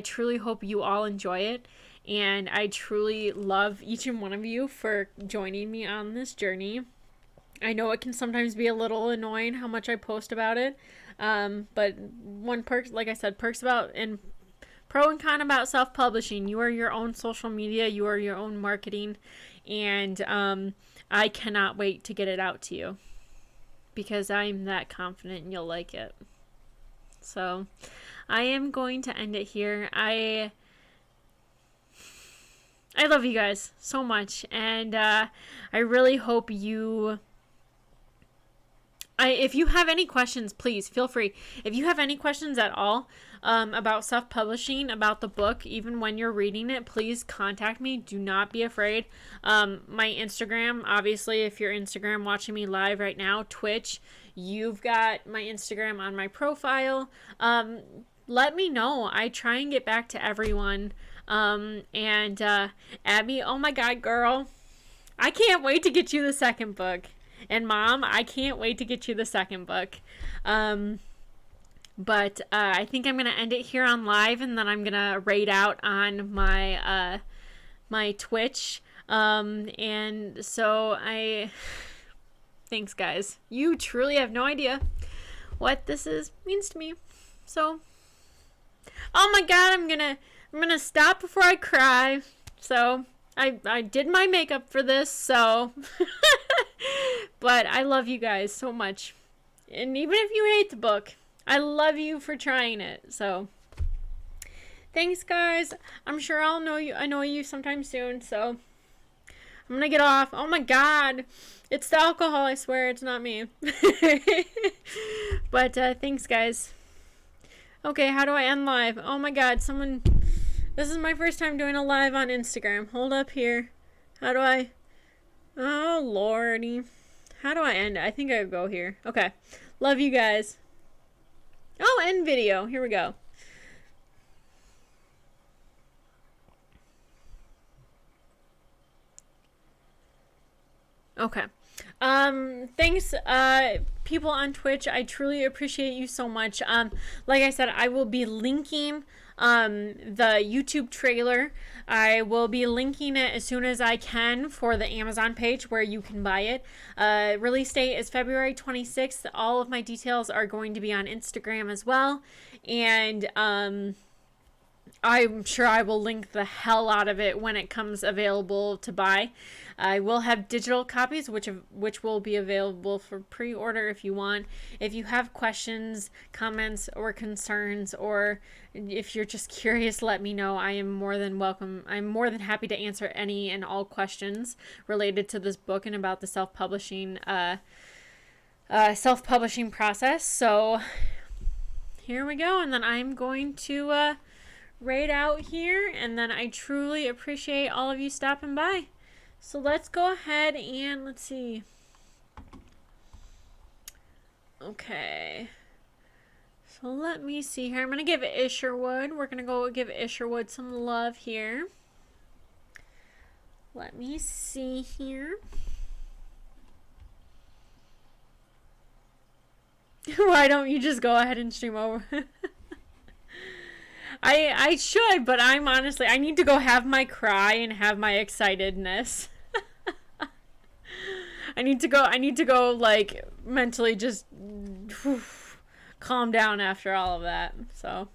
truly hope you all enjoy it. And I truly love each and one of you for joining me on this journey. I know it can sometimes be a little annoying how much I post about it. But one perk, like I said, perks about pro and con about self-publishing. You are your own social media, you are your own marketing, and I cannot wait to get it out to you because I'm that confident you'll like it. So I am going to end it here. I love you guys so much, and I really hope you... if you have any questions, please feel free. If you have any questions at all about self-publishing, about the book, even when you're reading it, please contact me. Do not be afraid. My Instagram, obviously, if you're Instagram watching me live right now, Twitch, you've got my Instagram on my profile. Let me know. I try and get back to everyone. And Abby, oh my God, girl, I can't wait to get you the second book. And Mom, I can't wait to get you the second book. But I think I'm going to end it here on live, and then I'm going to raid out on my my Twitch. And so thanks guys. You truly have no idea what this means to me. So, oh my God, I'm going to stop before I cry. So, I did my makeup for this, so but I love you guys so much. And even if you hate the book, I love you for trying it. So thanks guys. I'm sure I'll know you. I know you sometime soon, so I'm gonna get off. Oh my God. It's the alcohol, I swear it's not me. But thanks guys. Okay, how do I end live? Oh my God, this is my first time doing a live on Instagram. Hold up here. How do I... Oh, lordy. How do I end it? I think I go here. Okay. Love you guys. Oh, end video. Here we go. Okay. Thanks, people on Twitch. I truly appreciate you so much. Like I said, I will be linking the YouTube trailer. I will be linking it as soon as I can for the Amazon page where you can buy it. Release date is February 26th. All of my details are going to be on Instagram as well. And I'm sure I will link the hell out of it when it comes available to buy. I will have digital copies, which will be available for pre-order if you want. If you have questions, comments, or concerns, or if you're just curious, let me know. I am more than welcome. I'm more than happy to answer any and all questions related to this book and about the self-publishing process. So here we go, and then I'm going to raid out here, and then I truly appreciate all of you stopping by. So let's go ahead and let's see. Okay. So let me see here. I'm going to give Isherwood. We're going to go give Isherwood some love here. Let me see here. Why don't you just go ahead and stream over? I should, but I'm honestly, I need to go have my cry and have my excitedness. I need to go like mentally just calm down after all of that. So